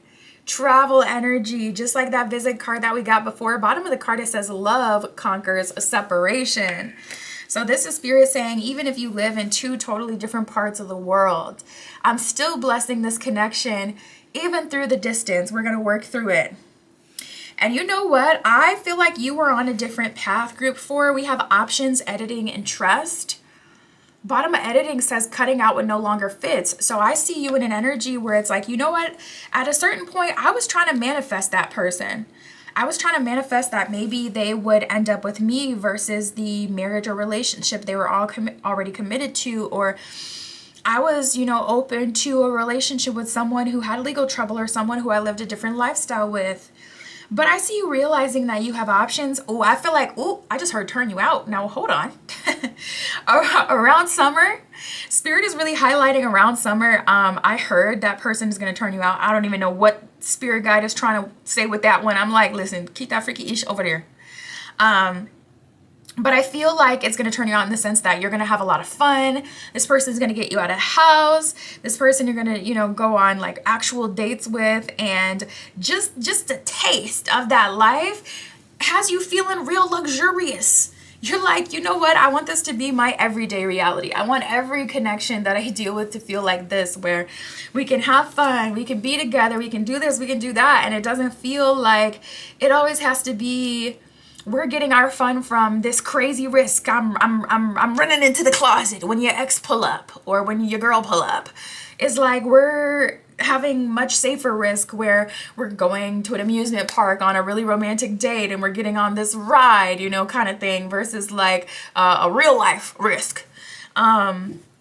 [SPEAKER 1] Travel energy, just like that visit card that we got before. Bottom of the card, it says love conquers separation. So this is Spirit saying, even if you live in 2 totally different parts of the world, I'm still blessing this connection, even through the distance. We're going to work through it. And you know what? I feel like you are on a different path, group 4. We have options, editing, and trust. Bottom of editing says cutting out what no longer fits. So I see you in an energy where it's like, you know what? At a certain point, I was trying to manifest that person. I was trying to manifest that maybe they would end up with me versus the marriage or relationship they were already committed to. Or I was, open to a relationship with someone who had legal trouble, or someone who I lived a different lifestyle with. But I see you realizing that you have options. Oh, I feel like, I just heard turn you out. Now, hold on. Around summer, Spirit is really highlighting around summer. I heard that person is going to turn you out. I don't even know what Spirit guide is trying to say with that one. I'm like, listen, keep that freaky ish over there. But I feel like it's going to turn you out in the sense that you're going to have a lot of fun. This person is going to get you out of the house. This person you're going to, go on like actual dates with. And just a taste of that life has you feeling real luxurious. You're like, you know what? I want this to be my everyday reality. I want every connection that I deal with to feel like this, where we can have fun, we can be together, we can do this, we can do that. And it doesn't feel like it always has to be, we're getting our fun from this crazy risk. I'm running into the closet when your ex pull up, or when your girl pull up. It's like we're having much safer risk, where we're going to an amusement park on a really romantic date and we're getting on this ride, kind of thing, versus like a real life risk.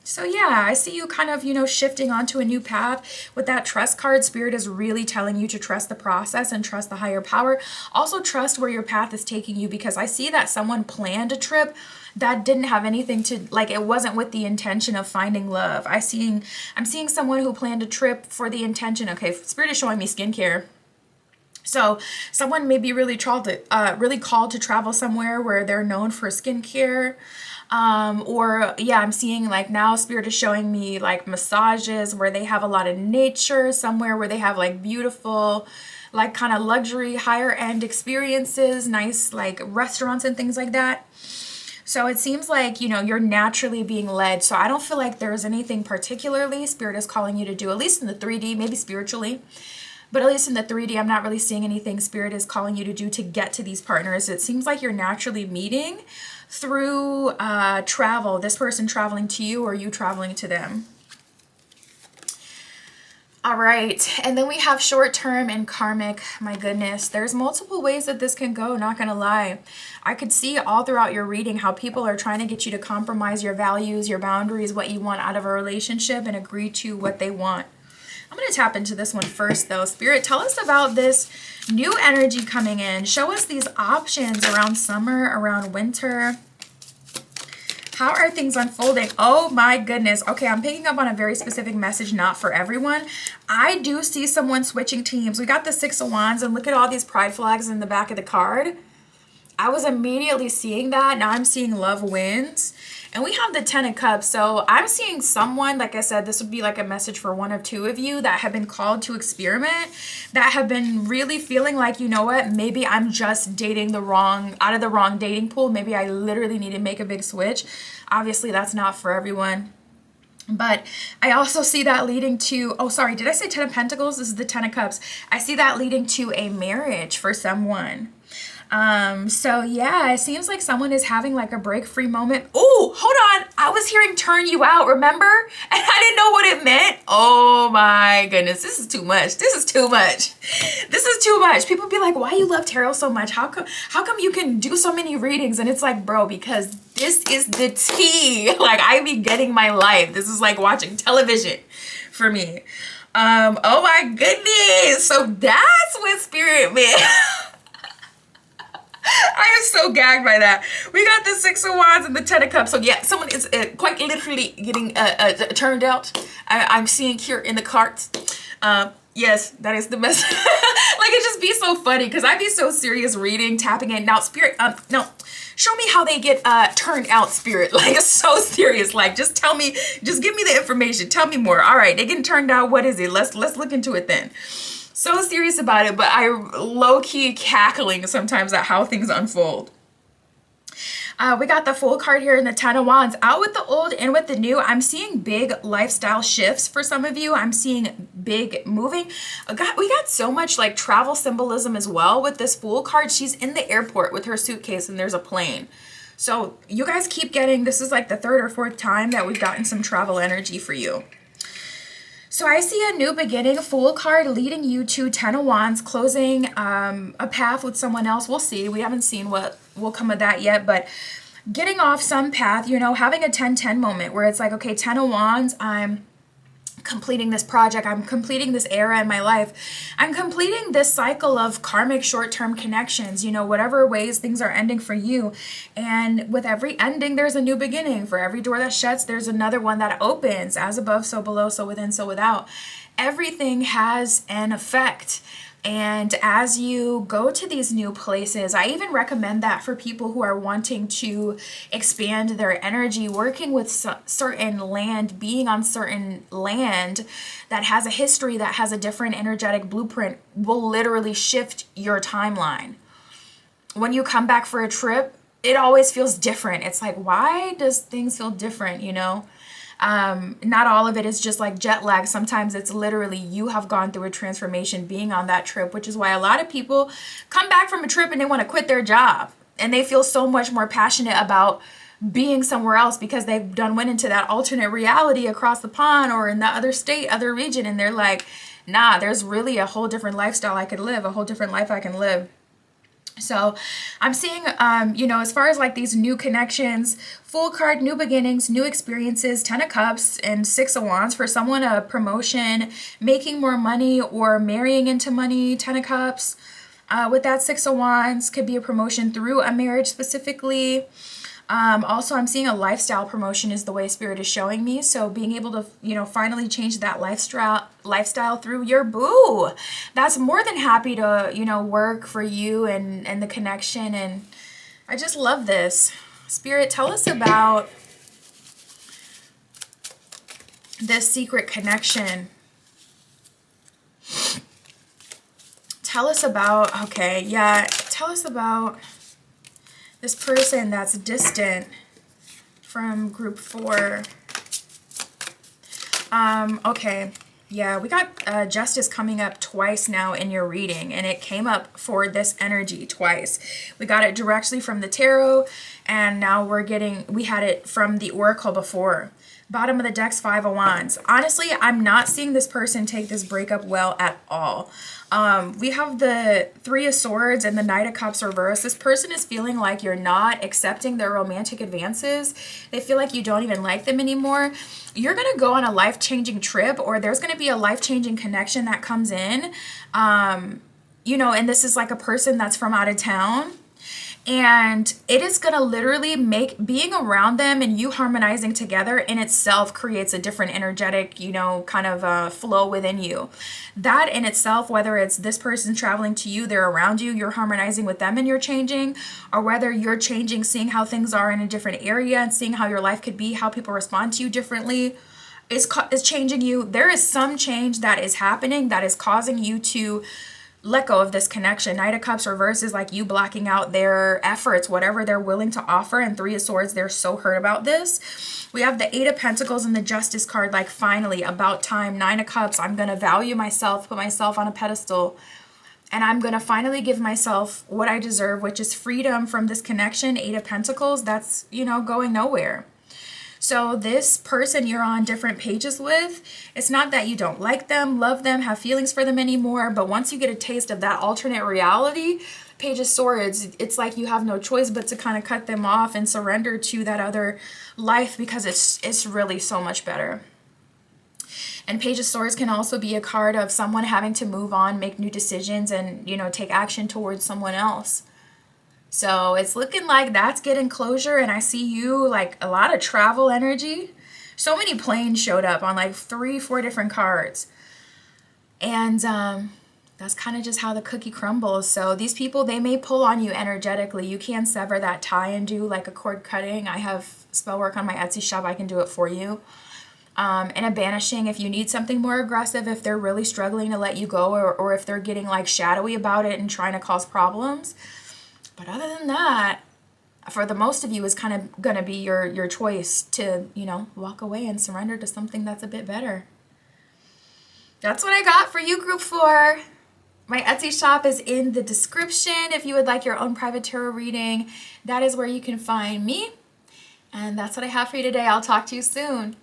[SPEAKER 1] So yeah, I see you kind of, shifting onto a new path. With that trust card, Spirit is really telling you to trust the process and trust the higher power. Also trust where your path is taking you, because I see that someone planned a trip that didn't have anything to, like, it wasn't with the intention of finding love. I'm seeing someone who planned a trip for the intention. Okay, Spirit is showing me skincare. So someone may be really called to travel somewhere where they're known for skincare. Or yeah, I'm seeing like now Spirit is showing me like massages where they have a lot of nature, somewhere where they have like beautiful, like kind of luxury, higher end experiences, nice like restaurants and things like that. So it seems like, you're naturally being led. So I don't feel like there's anything particularly Spirit is calling you to do, at least in the 3D, maybe spiritually. But at least in the 3D, I'm not really seeing anything Spirit is calling you to do to get to these partners. It seems like you're naturally meeting through travel, this person traveling to you or you traveling to them. All right, and then we have short-term and karmic. My goodness, there's multiple ways that this can go, not gonna lie. I could see all throughout your reading how people are trying to get you to compromise your values, your boundaries, what you want out of a relationship, and agree to what they want. I'm going to tap into this one first, though. Spirit, tell us about this new energy coming in. Show us these options around summer, around winter. How are things unfolding? Oh my goodness. Okay, I'm picking up on a very specific message, not for everyone. I do see someone switching teams. We got the Six of Wands, and look at all these pride flags in the back of the card. I was immediately seeing that. Now I'm seeing love wins. And we have the Ten of Cups. So I'm seeing someone, like I said, this would be like a message for one or two of you that have been called to experiment, that have been really feeling like, you know what, maybe I'm just dating out of the wrong dating pool. Maybe I literally need to make a big switch. Obviously, that's not for everyone. But I also see that leading to, oh, sorry, did I say Ten of Pentacles? This is the Ten of Cups. I see that leading to a marriage for someone. So yeah, it seems like someone is having like a break free moment. Oh, hold on. I was hearing turn you out, remember? And I didn't know what it meant. Oh my goodness. This is too much. This is too much. This is too much. People be like, why you love tarot so much? How come you can do so many readings? And it's like, bro, because this is the tea. Like, I be getting my life. This is like watching television for me. Oh my goodness. So that's what spirit meant. I am so gagged by that. We got the Six of Wands and the Ten of Cups. So yeah, someone is quite literally getting turned out. I'm seeing here in the cards. Yes, that is the message. Like, it just be so funny because I be so serious reading, tapping in. Now, spirit, no, show me how they get turned out, spirit. Like, it's so serious. Like, just tell me, just give me the information. Tell me more. All right, they getting turned out. What is it? Let's look into it then. So serious about it, but I low-key cackling sometimes at how things unfold. We got the Fool card here in the Ten of Wands. Out with the old, in with the new. I'm seeing big lifestyle shifts for some of you. I'm seeing big moving. We got so much like travel symbolism as well with this Fool card. She's in the airport with her suitcase and there's a plane. So you guys keep getting, this is like the third or fourth time that we've gotten some travel energy for you. So I see a new beginning, Fool card leading you to Ten of Wands, closing a path with someone else. We'll see. We haven't seen what will come of that yet, but getting off some path, you know, having a 10-10 moment where it's like, okay, Ten of Wands, I'm completing this project. I'm completing this era in my life. I'm completing this cycle of karmic short-term connections, you know, whatever ways things are ending for you. And with every ending, there's a new beginning. For every door that shuts, there's another one that opens. As above, so below, so within, so without. Everything has an effect. And as you go to these new places, I even recommend that for people who are wanting to expand their energy, working with certain land, being on certain land that has a history, that has a different energetic blueprint, will literally shift your timeline. When you come back for a trip, it always feels different. It's like, why does things feel different, you know? Not all of it is just like jet lag. Sometimes it's literally you have gone through a transformation being on that trip, which is why a lot of people come back from a trip and they want to quit their job and they feel so much more passionate about being somewhere else because they've went into that alternate reality across the pond or in the other state, other region, and they're like, nah, there's really a whole different lifestyle I could live, a whole different life I can live. So I'm seeing, you know, as far as like these new connections, Fool card, new beginnings, new experiences, Ten of Cups and Six of Wands. For someone, a promotion, making more money or marrying into money, Ten of Cups. With that Six of Wands, could be a promotion through a marriage specifically. Also, I'm seeing a lifestyle promotion is the way Spirit is showing me. So being able to, you know, finally change that lifestyle through your boo. That's more than happy to, you know, work for you and the connection. And I just love this. Spirit, tell us about this secret connection. Tell us about, okay, yeah, tell us about this person that's distant from group 4. Okay, yeah, we got justice coming up twice now in your reading, and it came up for this energy twice. We got it directly from the tarot, and now we had it from the oracle before. Bottom of the deck's Five of Wands. Honestly, I'm not seeing this person take this breakup well at all. We have the Three of Swords and the Knight of Cups reversed. This person is feeling like you're not accepting their romantic advances. They feel like you don't even like them anymore. You're going to go on a life-changing trip, or there's going to be a life-changing connection that comes in. You know, and this is like a person that's from out of town. And it is going to literally make being around them and you harmonizing together in itself creates a different energetic, you know, kind of flow within you. That in itself, whether it's this person traveling to you, they're around you, you're harmonizing with them and you're changing, or whether you're changing, seeing how things are in a different area and seeing how your life could be, how people respond to you differently, is changing you. There is some change that is happening that is causing you to let go of this connection. Knight of Cups reverse is like you blocking out their efforts, whatever they're willing to offer. And Three of Swords, they're so hurt about this. We have the Eight of Pentacles and the Justice card, like finally, about time. Nine of Cups, I'm going to value myself, put myself on a pedestal. And I'm going to finally give myself what I deserve, which is freedom from this connection. Eight of Pentacles, that's, you know, going nowhere. So this person you're on different pages with, it's not that you don't like them, love them, have feelings for them anymore, but once you get a taste of that alternate reality, Page of Swords, it's like you have no choice but to kind of cut them off and surrender to that other life because it's really so much better. And Page of Swords can also be a card of someone having to move on, make new decisions, and, you know, take action towards someone else. So it's looking like that's getting closure, and I see you like a lot of travel energy. So many planes showed up on like 3-4 different cards. And that's kind of just how the cookie crumbles. So these people, they may pull on you energetically. You can sever that tie and do like a cord cutting. I have spell work on my Etsy shop. I can do it for you. And a banishing if you need something more aggressive, if they're really struggling to let you go, or if they're getting like shadowy about it and trying to cause problems. But other than that, for the most of you, is kind of going to be your choice to, you know, walk away and surrender to something that's a bit better. That's what I got for you, Group 4. My Etsy shop is in the description. If you would like your own private tarot reading, that is where you can find me. And that's what I have for you today. I'll talk to you soon.